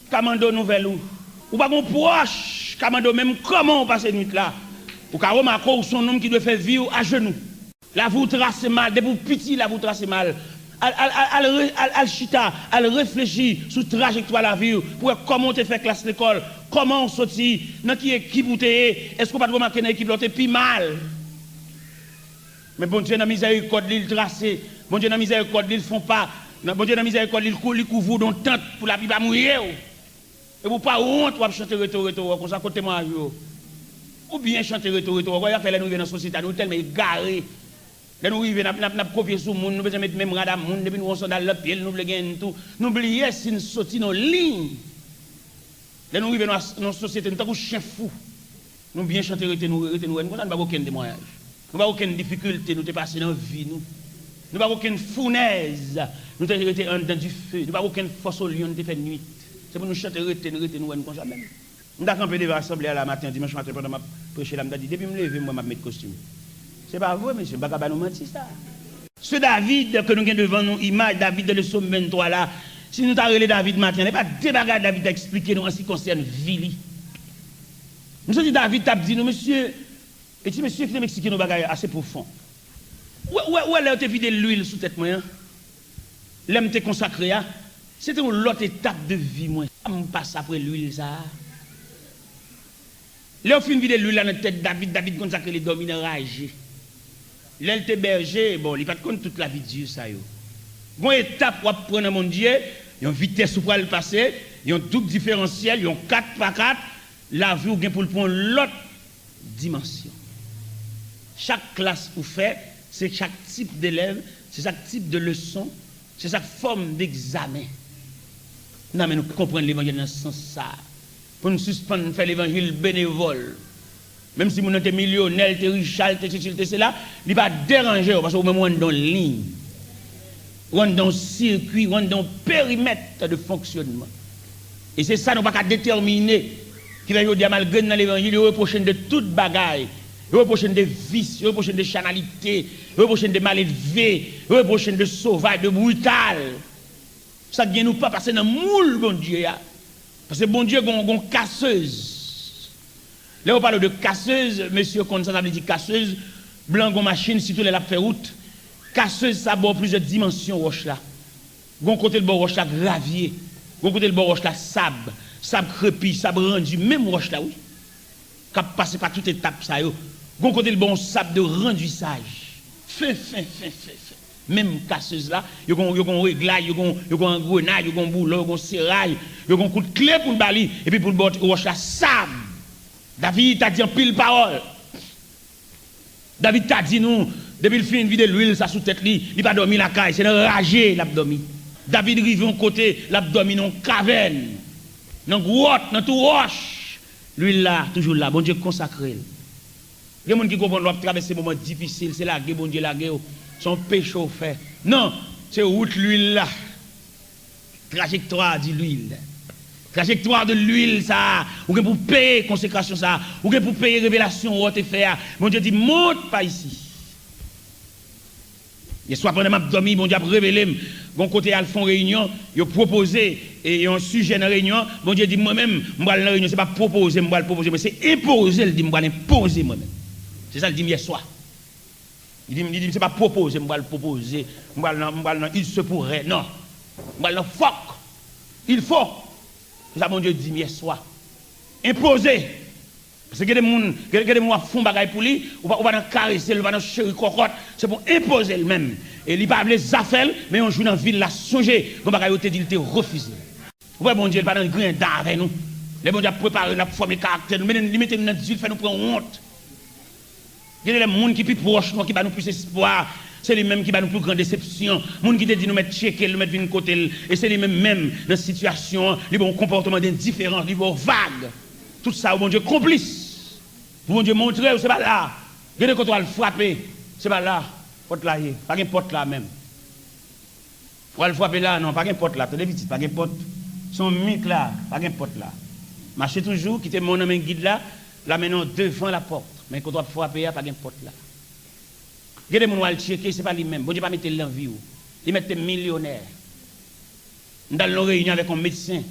commando nouvelle ou pas un proche, commando même comment on passe cette nuit là. Ou qu'à remarquer son homme qui doit faire vivre à genoux. La vous trace mal, depuis petit, la vous trace mal. Al chita, al réfléchir sur la trajectoire de la vie, pour comment tu fais classe l'école, comment on sortit, dans qui équipe ou t'es, est-ce qu'on pas remarquer dans l'équipe l'autre plus mal. Mais bon Dieu, dans la miséricorde, il tracé, bon Dieu, dans la miséricorde, ils font pas, bon Dieu, dans la miséricorde, il couvre dans tente pour la vie pas mourir. Et vous pas honte, vous chanter retour, comme ça, côté moi, ou bien chanter retour, vous voyez, nous venons dans la société, nous tellement égarés. Là nous arrivons, nous copier sur le monde, nous besoin mettre même radar monde, depuis nous sommes dans le pied, nous oublions tout. Nous oublions si nous sortons dans la ligne. Là nous arrivons dans la société, nous sommes chien fou. Nous bien chanter, nous n'avons aucun témoignage. Nous n'avons aucune difficulté, nous sommes passés dans la vie. Nous n'avons aucune fournaise, nous sommes restés dans du feu. Nous n'avons aucune force au lion, nous fait nuit. C'est pour nous chanter, nous comme ça même. Nous avons campé devant l'assemblée à la matin, dimanche matin, pendant ma prêcher, je me dis, depuis que je me lève, moi, je vais mettre costume. C'est pas vrai, monsieur, je ne vais pas nous mentir ça. Ce David que nous avons devant nous, image David de le Somme 23 là, si nous avons David matin, n'est pas des bagages David à expliquer nous en ce qui concerne Vili. Nous avons dit David t'a dit nous, monsieur, et si monsieur, il faut m'expliquer nos bagages assez profonds. Où est-ce que tu vidé l'huile sous tête moi? L'aime te consacré, c'était une autre étape de vie, moi. Je passe après l'huile ça. Là, au fin de l'huile dans la tête David consacré les dominants ragés. L'elle te berger, bon, il n'y a pas de compte toute la vie de Dieu, ça. Une étape pour prendre mon Dieu, il y a une vitesse pour le passer, il y a un double différentiel, il y a un 4x4, la vie ou pour le prendre l'autre dimension. Chaque classe vous fait, c'est chaque type d'élève, c'est chaque type de leçon, c'est chaque forme d'examen. Non, mais nous comprenons l'évangile dans ce sens ça. Pour nous suspendre, faire l'évangile bénévole. Même si nous sommes millionnaires, riches, c'est là, il ne va pas déranger parce que nous sommes dans la ligne. Nous sommes dans le circuit, nous sommes dans le périmètre de fonctionnement. Et c'est ça, nous ne pouvons pas déterminer qui va dire malgré dans l'évangile, il reproche de toute bagaille. Il reproche de vices, il reproche de chanalité, il reproche de mal élevé, il reproche de sauvage, de brutal. Ça ne vient nous pas passer dans le moule, bon Dieu. Parce que bon Dieu, il y a une casseuse. Là, on parle de casseuse, monsieur, quand ça veut dire casseuse, blanc, machine, si tout les la fait route. Casseuse, ça a plusieurs dimensions, roche là. Gon côté le bord roche là, gravier. Gon côté le bord roche là, sable. Sable crépi, sable rendu, même roche là, oui. Qui passe par toute étape, ça yo. Gon côté le bon sable de renduissage. Fin. Même casseuse là, yo gon réglage, yo gon engrenage, yo gon boulot, yo gon serrail, yo gon coup de clé pour le bali, et puis pour le bord roche là, sable. David t'a dit en pile parole. David t'a dit nous, depuis le fin de de l'huile, ça sous tête li, il pas dormi la caille, c'est enragé l'abdomen. David rive en côté, l'abdomen dans caverne, dans grotte, dans tout roche. L'huile là, toujours là, bon Dieu consacré. Il y a des gens qui comprennent qu'on traverser des moments difficiles, c'est la guerre, bon Dieu la guerre, son péché au fait. Non, c'est route l'huile là. Trajectoire de l'huile. Trajectoire de l'huile, ça, ou bien pour payer consécration, ça, ou bien pour payer révélation, ou te faire. Mon Dieu dit, monte pas ici. Et soit pendant ma dormi, mon Dieu a révélé, bon côté à fond réunion, il a proposé, et un sujet dans la réunion, mon Dieu dit, moi-même, je vais dans la réunion, ce n'est pas proposer, mais c'est imposer, il dit, je vais imposer moi-même. C'est ça, il dit hier soir. Il dit, c'est pas proposer, je vais le proposer, il se pourrait, non. Je vais le fuck. Il faut. C'est ça, mon Dieu dit hier soir. Imposer. Parce que des gens font des choses pour lui, ou va caresser, ou va chérir cocotte, c'est pour imposer lui-même. Et il ne parle pas les affaires, mais on joue dans la ville, là, songer, comme il te refusé. Ouais, mon Dieu, il ne parle pas de grain avec nous. Les bon Dieu préparé, la forme, les caractères, nous mettons dans la ville, fait nous prendre honte. Il y a des gens qui sont plus proches, qui va nous plus espoir. C'est lui-même qui va nous plus grande déception. Les gens qui te dit nous mettre checker, nous mettre une côté. Et c'est lui-même, même dans la situation, les bons comportements indifférents, les bons vagues. Tout ça, bon Dieu, complice. Bon Dieu, montrer, c'est pas là. Regardez quand on va le frapper, c'est pas là. Porte là, pas de porte là même. Pour le frapper là, non, pas de porte là. T'as des petites, pas de porte. Son mic là, pas de porte là. Marchez toujours, quittez mon homme guide là, là maintenant devant la porte. Mais quand on va frapper, pas de porte là. Regardez mon va le checker, c'est pas lui-même. Bon Dieu, pas mettre l'envie. Il met millionnaire. Dans une réunion avec un médecin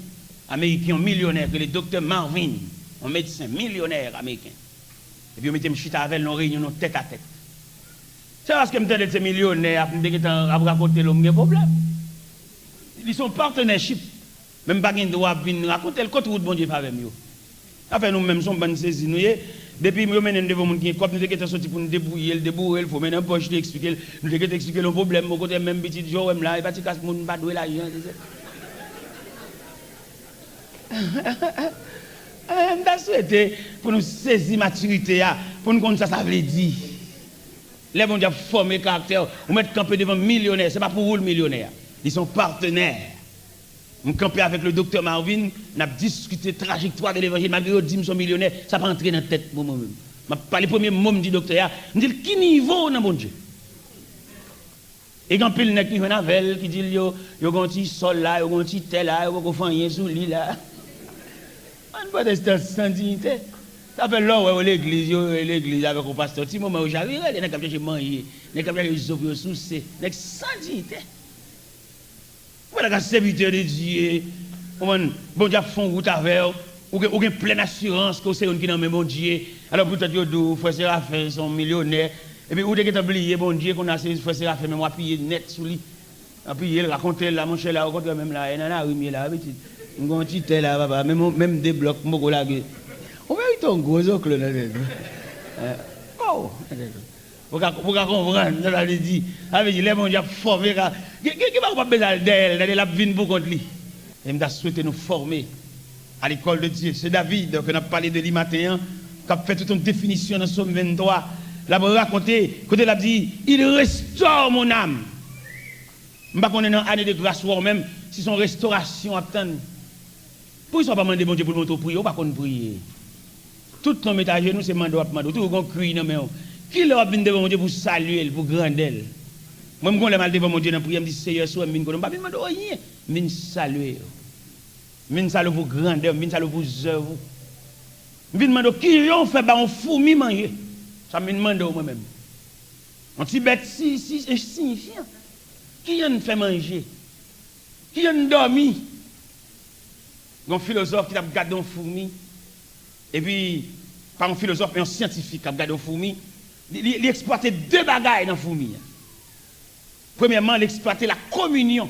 américain millionnaire, que le docteur Marvin, un médecin millionnaire américain. Et puis, on mettait chita avec une réunion tête à tête. C'est parce que je me dis ces millionnaires, je raconter l'homme, problème. Ils sont partenariat. Même pas de droit de raconter le côté où bon Dieu fait avec nous. Enfin, nous-mêmes sommes bonnes saisies. Depuis que nous sommes devant mon qui comme nous sommes sortis pour nous débrouiller, il faut maintenant poche expliquer, nous devons expliquer le problème, mon côté même petit jour là, il va te casser mon pas doué là. On a souhaité pour nous saisir maturité, pour nous comprendre ça veut dire. Les gens qui former caractère, ou mettre camper devant millionnaire, ce n'est pas pour vous le millionnaire. Ils sont partenaires. On campé avec le docteur Marvin, on a discuté trajectoire de l'évangile, malgré que dit que millionnaire, ça pas entrer dans la tête moi-même. Je pas les premiers mots du docteur, je dis qui niveau dans mon Dieu. Et quand pile nek qui vient avec qui dit yo gon petit sol là, yo gon petit tel là, yo gon rien sous lit là. On pas de sans dignité. Ça fait là ouais l'église avec le pasteur, petit moment où j'arrive, les nek capter manger, nek capter zopio sous c'est, nek sans dignité. Voilà la serviteur de Dieu. Bon Dieu font route avec ou gain pleine assurance que c'est un qui dans même bon Dieu. Alors peut-être que frère Séraphin sont millionnaires. Et puis, où est-ce que tu as oublié, bon Dieu, qu'on a ces frères Séraphin, mais moi, piller net sous lui. Et puis, il raconte là, mon cher là, raconte même là, il y en a oui, là, petit. Un petit tel là, papa, même des blocs, mon là. On va y ton gros oncle là. Oh, vous comprendre, ça l'a dit. Avec les mon Dieu formé, qui va pas besoin d'elle, la vie pour contre lui. Et je souhaite nous former à l'école de Dieu. C'est David, qu'on a parlé de lui matin, qui a fait toute une définition dans Somme 23. La raconté, quand elle a dit, il restaure mon âme. Je ne sais pas qu'on est dans l'année de grâce ou même si son restauration attend. Pour ne pas demander bon Dieu pour nous prier, ou pas qu'on prie. Tout le monde est à genoux, c'est mando à mando. Tout le monde crie dans mes mains. Qui leur a venu devant mon Dieu pour saluer, pour grandir. Moi, je suis mal devant mon Dieu dans la prière, je me dis, Seigneur, sois je ne vais pas demander rien. Je vais saluer. Je vais saluer pour grandir, je vais saluer pour œuvres. Je vais demander qui ont fait un fourmi manger. Ça me demande moi-même. On petit bête si insignifiant. Qui en fait manger? Qui en dormi? Un philosophe qui a gardé un fourmi. Et puis, pas un philosophe, mais un scientifique qui a gardé un fourmi. Il exploitait deux bagailles dans la fourmi. Premièrement, l'exploiter la communion.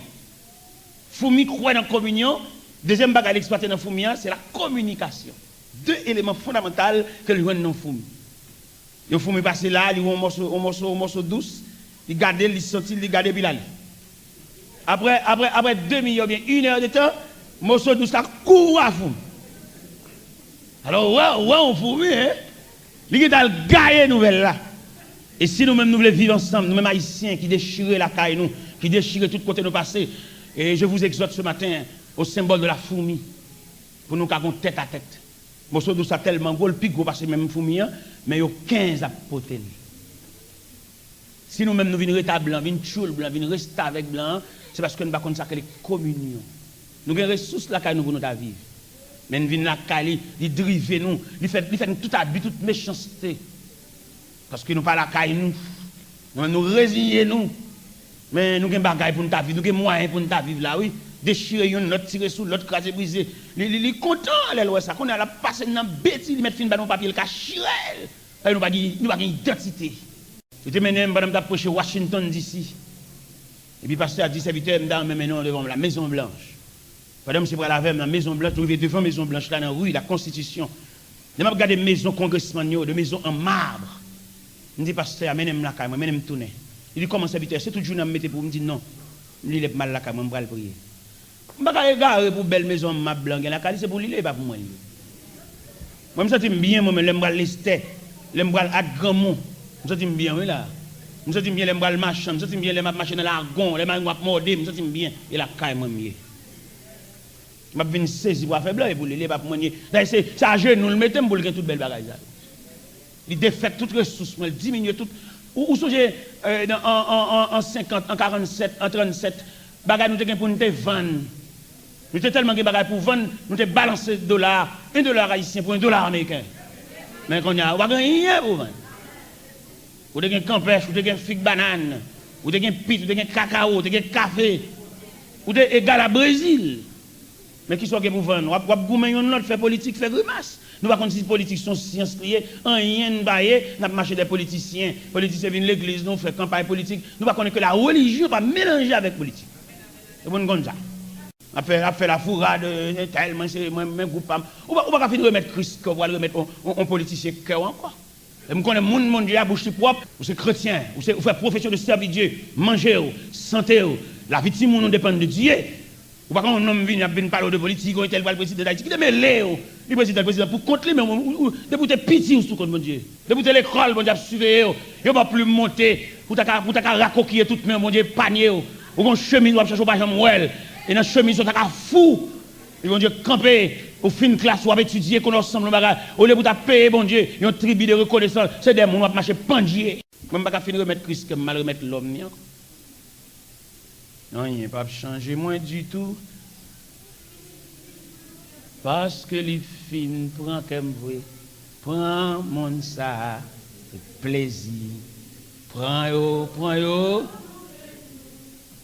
Foumi croit dans la communion. Deuxième bagage l'exploiter dans Foumi, c'est la communication. Deux éléments fondamentaux que le dans Foumi. Le Foumi passe là, il a un morceau douce, il garde, il sortit, il garde puis là. Après 2 millions, bien 1 heure de temps, morceau douce là court à Foumi. Alors, ouais, on Foumi, hein? Il est dans le gaillé nouvelle là. Et si nous-mêmes nous voulons vivre ensemble, nous-mêmes haïtiens qui déchirent la caille, nous, qui déchirent tout côté de nos passés, et je vous exhorte ce matin au symbole de la fourmi, pour nous avons tête à tête. Morceau d'où ça tellement gros, le plus gros parce que même fourmi, mais il y a 15 à poter. Si nous-mêmes nous venons rester blanc, venons choule blanc, venons rester avec blanc, c'est parce que nous ne savons pas que les communion. Nous avons des ressources là nous pour nous vivre. Mais nous venons la caille, ils drivent nous, ils font tout abus, toute méchanceté. Parce que nous pas la caille nous résignons nous. Mais nous avons des bagages pour nous vivre, nous avons des moyens pour nous vivre là, oui. Déchirer une, l'autre tirer sous, l'autre craser, briser. Il est content, là, ça. Qu'on a la passé dans le bêtise, il met fin dans papier, le cachirel. Nous n'avons pas d'identité. J'étais mené, madame, d'approcher Washington d'ici. Et puis, pasteur a dit, serviteur, madame, maintenant, devant la Maison Blanche. Madame, c'est pour la veille, la Maison Blanche, nous vivons devant la Maison Blanche, là, dans la rue, la Constitution. Je vais regarder des maisons congressman, de maisons en marbre. Je dis, pasteur, amenez-moi la caille, amenez-moi tourner. Il dit, comment serviteur, c'est tout le jour, je me pour me dire non. Il est mal la caille, je vais le prier. Je ne vais pas regarder pour belle maison, ma blanche, la caille, c'est pour lui, pas pour moi. Moi, je me sens bien, moi, je me lester, je me à grand mot. Je me sens bien, oui, là. Je me sens bien, je me marcher, je me sens bien, je me marcher dans l'argon, je me morder, je me sens bien, et la caille, moi, mieux. Je vais venir saisir pour faire blanc, pour lui, pas pour moi. C'est à genoux, le mettez pour le toute belle bagage. Il défait toutes les ressources, il diminue tout. Ou songez en 50, en 47, en 37, bagage nous avons pour nous vendre. Nous avons tellement de bagages pour vendre, nous avons balancé $1 haïtien pour $1 américain. Mais quand on a rien pour vendre. Vous avez un campèche, vous avez un figue banane, vous avez un pit, vous avez un cacao, vous avez un café, vous avez égal à Brésil. Mais qui sont pour vendre? Vous avez goûté un autre, fait politique, fait grimace. Nous ne pouvons pas si politique sont sciences liées, rien ne bailler, nous avons marché des politiciens. Les politiciens viennent l'église, nous faisons campagne politique. Nous ne pouvons pas que la religion va mélanger avec la politique. C'est bon comme ça. Après la fourrade, tellement, c'est même groupe. On ne va pas remettre Christ, on va remettre un politicien cœur encore. Et nous connaissons le monde, Dieu à bouche propre, vous êtes chrétien, vous faites profession de servir Dieu, manger, santé, la vie de monde dépend de Dieu. Ou pas quand un homme vient parler de politique, ou tel le président d'Haïti, qui est Léo, le président pour contre lui, mais de te pitié sous contre mon Dieu. De l'école, mon Dieu, surveiller, il ne va plus monter, pour ta racoquiller tout le monde, mon Dieu, panier, ou un chemin, ou chercher au bas Samuel, et dans le chemin, ils sont fou. Ils vont Dieu camper, au fin de classe, ou étudier, qu'on ensemble, au lieu de payer, bon Dieu, ils ont tribu de reconnaissance, c'est des gens qui vont marcher pendier. Même pas finir remettre Christ, comme mal remettre l'homme. Non, il n'est pas changé moins du tout. Parce que les filles prennent comme vous, prends mon ça, plaisir. Prends yo.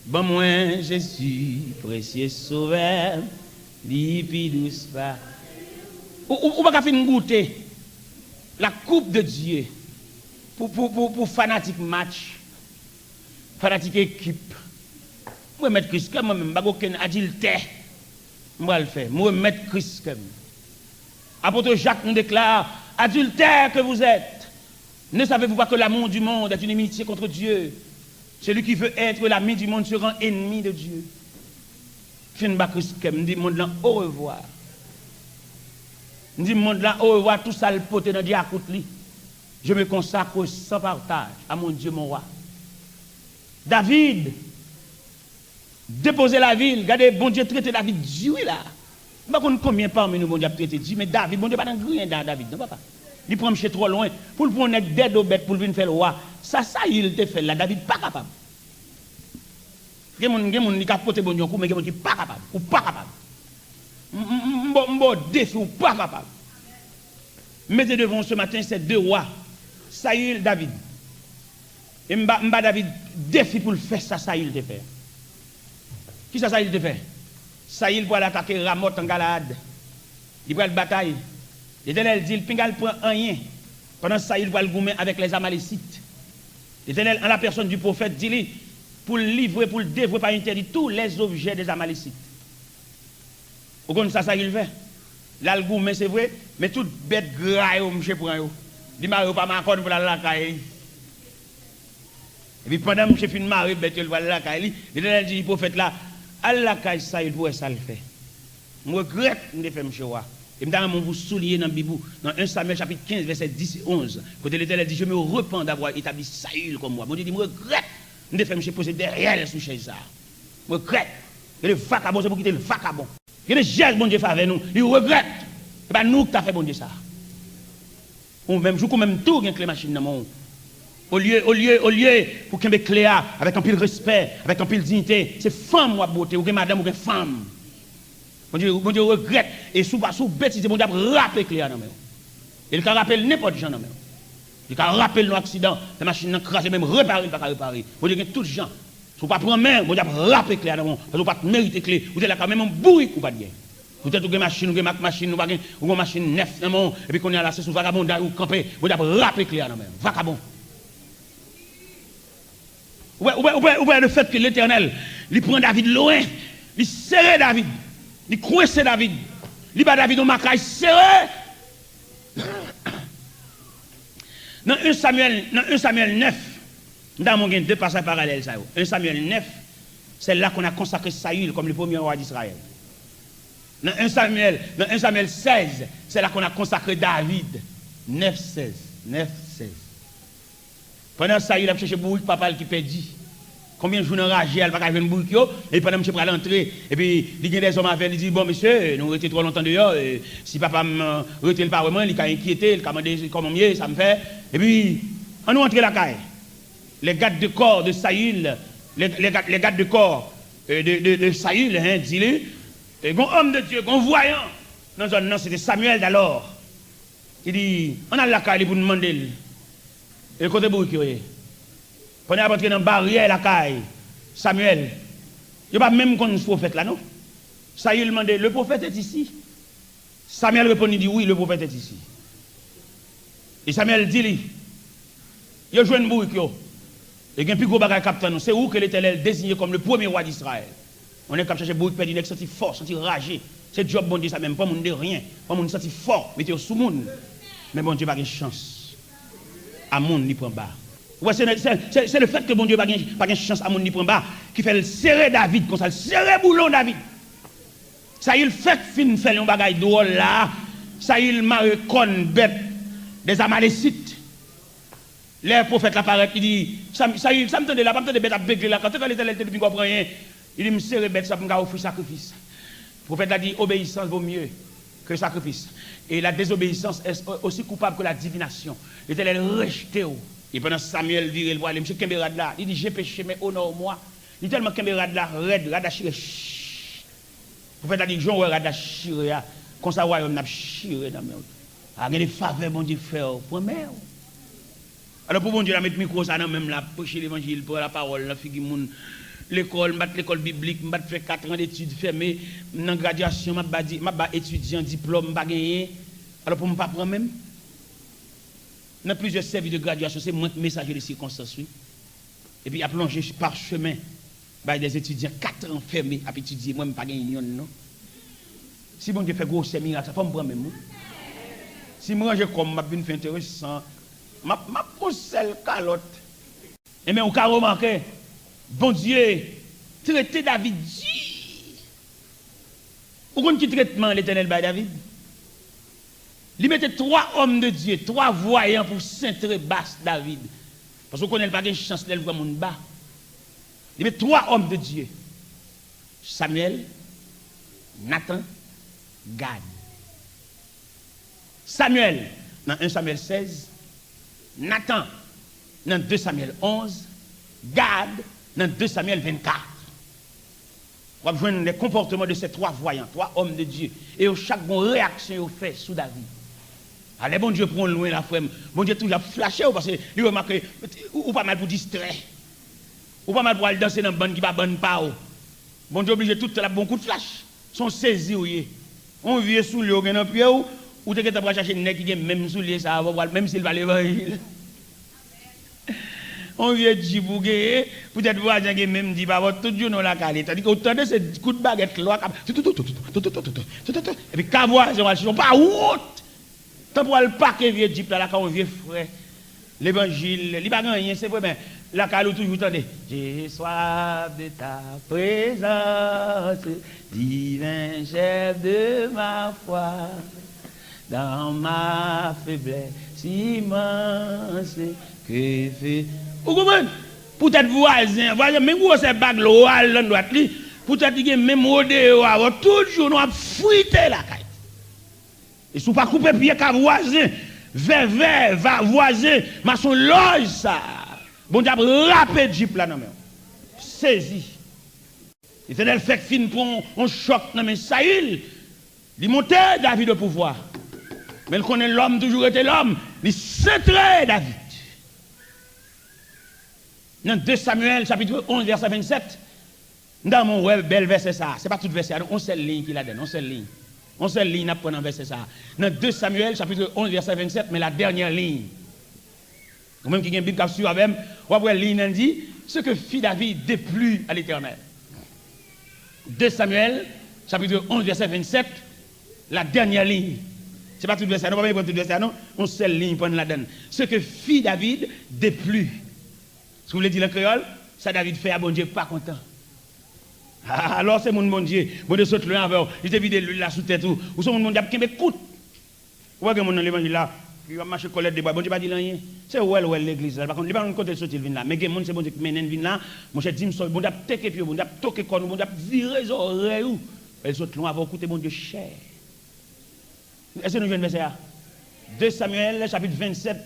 Bon, moi, je suis précieux sauveur, lipi douce pas. Ou pas finir goûter la coupe de Dieu pour fanatique match, fanatique équipe. Moi, mettre Christ comme moi-même, je n'ai aucun adultère. Je vais le faire. Moi, mettre Christ comme. Apôtre Jacques nous déclare, adultère que vous êtes, ne savez-vous pas que l'amour du monde est une inimitié contre Dieu? Celui qui veut être l'ami du monde se rend ennemi de Dieu. Je ne sais pas Christ comme, je dis, monde là, au revoir. Je dis, monde là, au revoir, tout ça le poté dans Dieu à côté. Je me consacre sans partage à mon Dieu, mon roi. David, déposer la ville, regardez, bon Dieu traiter David Dieu là. Je ne sais pas combien parmi nous, bon Dieu, a traité Dieu, mais David, bon Dieu, pas dans rien dans David, non, papa. Il prend chez trop loin, pour le prendre des bêtes pour venir faire le roi. Ça, il te fait là, David, pas capable. Il y a des gens qui capotent bon Dieu, mais il y a des gens qui pas capable, ou pas capable. M'bo défi, ou pas capable. Mettez devant ce matin ces deux rois, Saül, David. Et m'ba David défi pour le faire ça, Saül te fait. Qui ça il te fait? Saül pour aller attaquer Ramoth en Galade. Il prend la bataille. L'Éternel dit, le pingal prend rien. Pendant Saül va le goumer avec les Amalécites. L'Éternel, en la personne du prophète, dit, pour le livrer, pour le dévouer par interdit tous les objets des Amalécites. Vous connaissez ça qu'il fait? Là, le goût, mais c'est vrai, mais toute bête graille, monsieur, pour un. Dis, Mario, pas m'accorde pour la caille. Et puis pendant que monsieur fin de Marie, bête, il va la caille. Il dit, prophète là, à la caille, ça, il pourrait ça le faire. Je regrette de faire monsieur. Et je vous souligner dans la Bible, dans 1 Samuel chapitre 15, verset 10 et 11, quand l'Éternel dit, je me repens d'avoir établi Saül comme moi. Bon Dieu dit, je regrette de faire monsieur poser derrière sous chez ça. Je regrette. Et le vacabon, c'est pour quitter le vacabon. Il y a des gestes, bon Dieu, fait avec nous. Il regrette. Ce n'est pas nous qui t'avons fait, bon Dieu, ça. Ou même, je même tout, il y a les machines dans mon. Au lieu, pour qu'il y ait Cléa, avec un pile respect, avec un pile dignité, c'est femme ou beauté, ou madame ou femme. Bon Dieu regrette. Et sous bêtise, bon Dieu a rappelé Cléa dans le. Il a rappelé n'importe gens dans le. Il a rappelé nos accidents, les machines ont crasé, même réparer, pas réparer. Bon Dieu, il y a tout gens. Si vous ne prenez pas main, vous avez rappelé clé à parce que vous ne pas mériter clé. Vous êtes là quand même un bourrique ou pas de bien. Vous êtes une machine, ou une machine neuf, et puis qu'on est là, c'est sous vagabond, ou campé, vous avez rappelé clé à vagabond. Ou bien le fait que l'Éternel, il prend David loin, il serre David, il coince David, il bat David au macaille serré. Dans 1 Samuel 9, nous avons deux passages parallèles. 1 Samuel 9, c'est là qu'on a consacré Saül comme le premier roi d'Israël. Dans 1 Samuel 16, c'est là qu'on a consacré David. 9, 16. Pendant Saül a cherché bourrique, papa qui perdit. Combien de jours enragé, elle va pas venir bourrique, et pendant que je prends l'entrée, et puis il y a des hommes avec il dit, bon monsieur, nous étions trop longtemps dehors, si papa me retient pas vraiment, il a inquiété, il a demandé comment mieux, ça me fait. Et puis, on nous entre la caille. Les gardes de corps de Saül, les gardes de corps de Saül, hein, dis-le, un homme de Dieu, un voyant, non, c'était Samuel d'alors. Il dit, on a la caille pour nous demander, et côté bourrique, pendant qu'on est dans la barrière la caille, Samuel, il n'y a pas même qu'on prophète là, non? Saül demandait, le prophète est ici. Samuel répond, il dit, oui, le prophète est ici. Et Samuel dit, il y a joué une bourrique, et il y a un plus gros bagage capitaine, c'est où que l'Éternel désigné comme le premier roi d'Israël. On est capable de chercher bourrique, perdu, il senti fort, senti ragé. C'est job bon Dieu, ça même pas mon de rien, pas mon senti fort, mettez sous monde. Mais bon Dieu, pas de chance. À monde, il prend bas. Ouais, c'est le fait que bon Dieu n'a pas de chance à mon prend bas qui fait le serrer David, comme ça, le serrer boulon David. Ça, il fait fin fait un bagage drôle là. Ça, il m'a reconnu bête des Amalécites. Les prophètes apparaissent, il dit, ça me tente là, pas me tente bête à bégler là. Quand l'Éternel te dit, comprend rien, il dit, me serrer bête, ça me offrir sacrifice. Le prophète a dit, obéissance vaut mieux que sacrifice. Et la désobéissance est aussi coupable que la divination. L'Éternel rejeté. Et pendant Samuel dit, il voit, M. Kemberad là, il dit, j'ai péché, mais honore-moi. Il dit tellement Kemberad là, raide, radachiré. Le prophète a dit, Jean, radachiré, comme ça, on a chiré dans le monde. Ah, il y a des faveurs, bon Dieu, faire pour mère. Alors, pour bon Dieu, la mettre micro, ça, même là, pocher l'évangile, pour la parole, la figure, l'école, l'école biblique, je fait 4 ans d'études fermées, dans la graduation, je suis étudiant, diplôme, je gagné. Alors, pour ne pas prendre même. Dans plusieurs services de graduation, c'est moins messager de circonstances. Oui. Et puis, à plonger par chemin, des étudiants 4 ans fermés à étudier, moi, je ne pas gagné, non. Si bon Dieu fait gros miracle, ça ne peut pas me prendre même. Si moi, je comme, je suis intéressant, je pousse le calotte. Et mais on a remarqué, bon Dieu, traiter David dit. Vous connaissez quel traitement l'Éternel by David? Il mettait 3 hommes de Dieu, 3 voyants pour cintrer basse David. Parce qu'on connaît pas de chance de voir mon bas. Il met 3 hommes de Dieu. Samuel, Nathan, Gad. Samuel, dans 1 Samuel 16. Nathan, dans 2 Samuel 11. Gad, dans 2 Samuel 24. On va voir les comportements de ces 3 voyants, 3 hommes de Dieu. Et chaque bonne réaction qu'ils fait sous David. Allez, bon Dieu, prend loin la frère. Bon Dieu, toujours flashé parce que il remarque ou pas mal pour distraire. Ou pas mal pour aller danser dans une bande qui va bonne pas. Bon Dieu, obligé tout la bon coup de flash. Sont saisis, oui. On vient sous le haut, dans pied ou tu es chercher une nez qui est même sous les ça, même s'il va l'évangile. on vieux Jeep pour gagner, peut-être voisin qui même dit pas tout jour dans la calée. Tandis qu'autant de ces coups de baguette là, et puis quand voisin sont pas route. Tant pour le paquet vieux Jeep là quand on vieux frère. L'évangile, il pas rien, c'est vrai mais la calou toujours tendez. J'ai soif de ta présence, divin chef de ma foi. Dans ma faiblesse immense, que fait. Vous comprenez? Peut-être voisin, même si vous avez bague l'eau à l'endroit, peut-être que même modé, toujours nous avons fruité la caille. Et si vous ne pas couper pied qu'à voisin, va voisin, mais son loge ça. Bon Dieu, rapide Jeep là, non mais. Saisi. Et c'est elle fait fin pour un choc, non mais Saül, il montait David au pouvoir. Mais il connaît l'homme, toujours été l'homme. Il centrait David. Dans 2 Samuel, chapitre 11, verset 27, dans mon web, bel verset ça. Ce n'est pas tout verset, on seule ligne qu'il a donné, on seule ligne. On seule ligne, n'a pas dans verset ça. Dans 2 Samuel, chapitre 11, verset 27, mais la dernière ligne. Ou même qui a une Bible sur avec, on voit la ligne dit, ce que fit David déplut à l'Éternel. 2 Samuel, chapitre 11, verset 27, la dernière ligne. Ce n'est pas tout verset, non, pas prendre tout verset, non. On seule ligne pour la donne. Ce que fit David déplut. Ce que vous voulez dire en créole, ça David fait à bon Dieu pas content. Alors c'est mon bon Dieu, bon Dieu saute loin avec, il te vide l'huile là sous tête ou son mon Dieu qui m'écoute. Vous voyez que mon dans l'évangile là, il va marcher colère de bois, bon Dieu pas dit rien. C'est où l'église là, par contre, il va côté sortir vin là, mais que mon c'est bon Dieu qui mène vin là, mon cher dit bon Dieu teke pied, bon Dieu toquer corps, bon Dieu virer les oreilles ou elle saute loin avec écouter bon Dieu cher. Est-ce que nous venons verset là? 2 Samuel chapitre 27,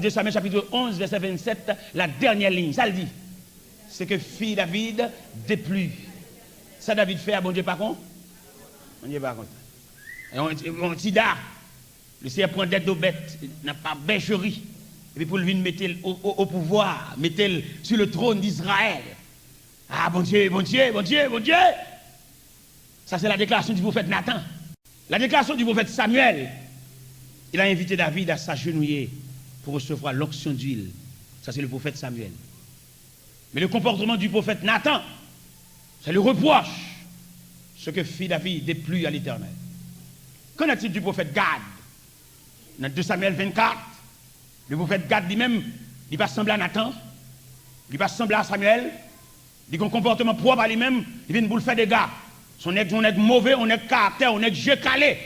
2 Samuel chapitre 11 verset 27, la dernière ligne, ça le dit. C'est que fit David déplut. Ça David fait à bon Dieu par contre? Bon Dieu par contre. Et on dit là, le Seigneur prend des deux bêtes, n'a pas bergerie. Et puis pour le venir mettre au pouvoir, mettre sur le trône d'Israël. Ah bon Dieu, bon Dieu, bon Dieu, bon Dieu. Ça c'est la déclaration du prophète Nathan. La déclaration du prophète Samuel. Il a invité David à s'agenouiller pour recevoir l'onction d'huile. Ça c'est le prophète Samuel. Mais le comportement du prophète Nathan, c'est le reproche. Ce que fit David déplut à l'Éternel. Qu'en est-il du prophète Gad? Dans 2 Samuel 24, le prophète Gad lui-même, il va sembler à Nathan, il va sembler à Samuel, il a un comportement propre à lui-même, il vient pour le faire des gars. On est mauvais, on est caractère, on est jeu calé.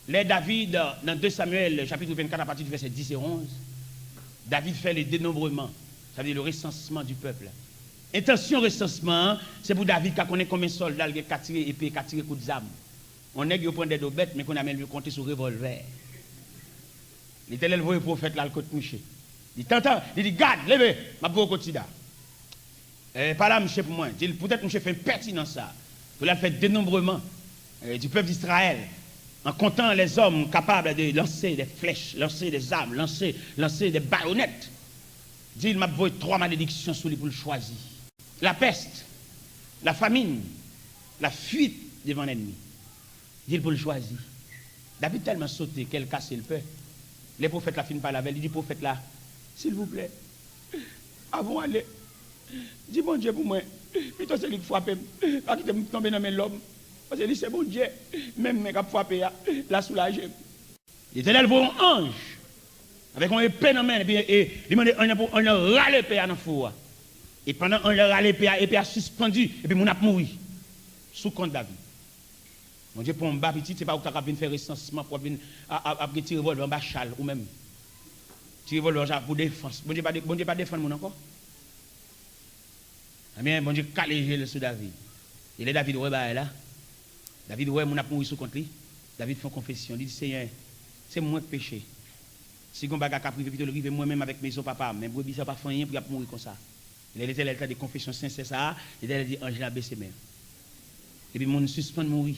Les David, dans 2 Samuel, chapitre 24, à partir du verset 10 et 11, David fait le dénombrement, ça veut dire le recensement du peuple. Intention recensement, c'est pour David qui connaît combien de soldats qui ont tiré épée, qui ont tiré coup de zame. On est qui prend des deux bêtes, mais qu'on a même lui compter sur revolver. Il était le prophète là, le côté mouché. Il t'entend, il dit, garde, levez, ma pauvre quotidien. Pas là, monsieur, pour moi. Peut-être monsieur fait pertinent ça. Pour la faire dénombrement du peuple d'Israël, en comptant les hommes capables de lancer des flèches, lancer des armes, lancer des baïonnettes. Il m'a envoyé 3 malédictions sur lui pour le choisir. La peste, la famine, la fuite devant l'ennemi. Il pour le choisir. David tellement sauté qu'elle casse le pain. Les prophètes la fin par la veille. Il dit prophète là, s'il vous plaît, avant d'aller, dis bon Dieu pour moi. Plutôt c'est lui qui frappe, pas qu'il me tombe dans mes l'homme. Parce que c'est bon Dieu, même mes qui frappé, la soulager. Il était là pour un ange, avec un épée dans la main, et il m'a dit on a râlé l'épée dans le four. Et pendant on a râlé l'épée a suspendu, et puis on a mouru. Sous compte David. Mon Dieu, pour un bas petit, c'est pas où tu as venir faire recensement pour venir tirer revolver en bas châle ou même tirer revolver pour défense. Bon Dieu pas défendre mon encore. Eh bien, bon Dieu calé le sous David. Il est David ouais là. David ouais mon a mouru sous contre lui. David fait une confession, il dit Seigneur, c'est moi qui péché. Si on bagarre a privé plutôt le rive moi-même avec mes papa, mais brebis ça pas fait rien pour mourir comme ça. Il était l'état de confession sincère ça, il a dit ange la baissé mer. Et puis mon suspend mourir.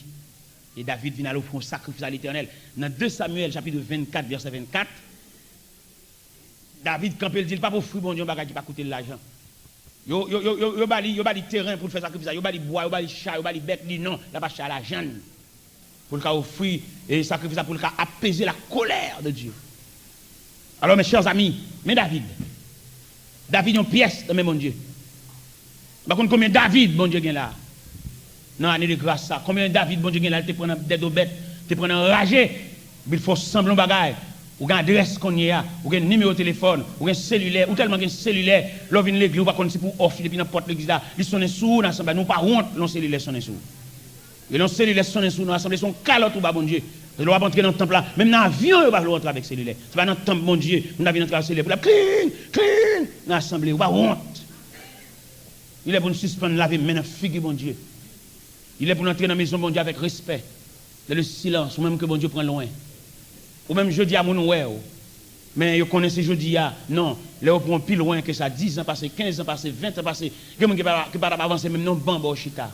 Et David vient à l'offrir un sacrifice à l'Éternel. Dans 2 Samuel, chapitre 24, verset 24, David, quand il dit, pas pour fruit, bon Dieu, qui pas coûter l'argent. Yo bali terrain pour faire sacrifice, yo bali bois, yo bali chat, yo bali bec, dit non, là pas chat l'argent. Pour le cas offrir et sacrifice pour le cas apaiser la colère de Dieu. Alors mes chers amis, mais David, David une pièce dans mon Dieu. Par contre, combien David, bon Dieu, gagne là? Non, année de grâce ça. Combien David, bon Dieu, gagne là? Tu prends des bêtes, tu prends enragé. Il faut semblant bagaille. Ou une adresse qu'on y a, ou un numéro de téléphone, ou un cellulaire, ou tellement un cellulaire, là vient l'église, ou pas qu'on c'est pour offrir depuis n'importe l'église là, ils sont sous l'assemblée, nous pas honte, non cellulaire sont sous. Et non cellulaire sont sous l'assemblée, sont calotte ou pas bon Dieu. Ils doivent entrer dans le temple là, même dans l'avion, ils va rentrer avec cellulaire. C'est pas dans le temple bon Dieu, nous avons entré avec cellulaire, pour la clean, dans l'assemblée, ou pas honte. Il est pour nous suspendre la vie, mais dans figure bon Dieu. Il est pour nous entrer dans la maison bon Dieu avec respect, dans le silence, ou même que bon Dieu prend loin. Ou même jeudi à mon oué. Mais vous connaissez jeudi à non, là on prend plus loin que ça, 10 ans passé, 15 ans passé, 20 ans passé, que mon qui pas avancer même non bambo chita.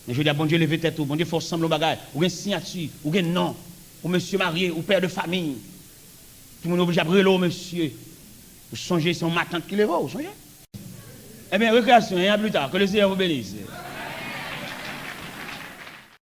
Mais jeudi à bon Dieu lever tête ou bon Dieu faut sembler bagaille, ou une signature, ou un nom, ou monsieur marié, ou père de famille. Tout le monde obligé à brûler monsieur. Vous songez son matin qui lève, vous songez? Eh bien récréation, il y a plus tard que le Seigneur vous bénisse.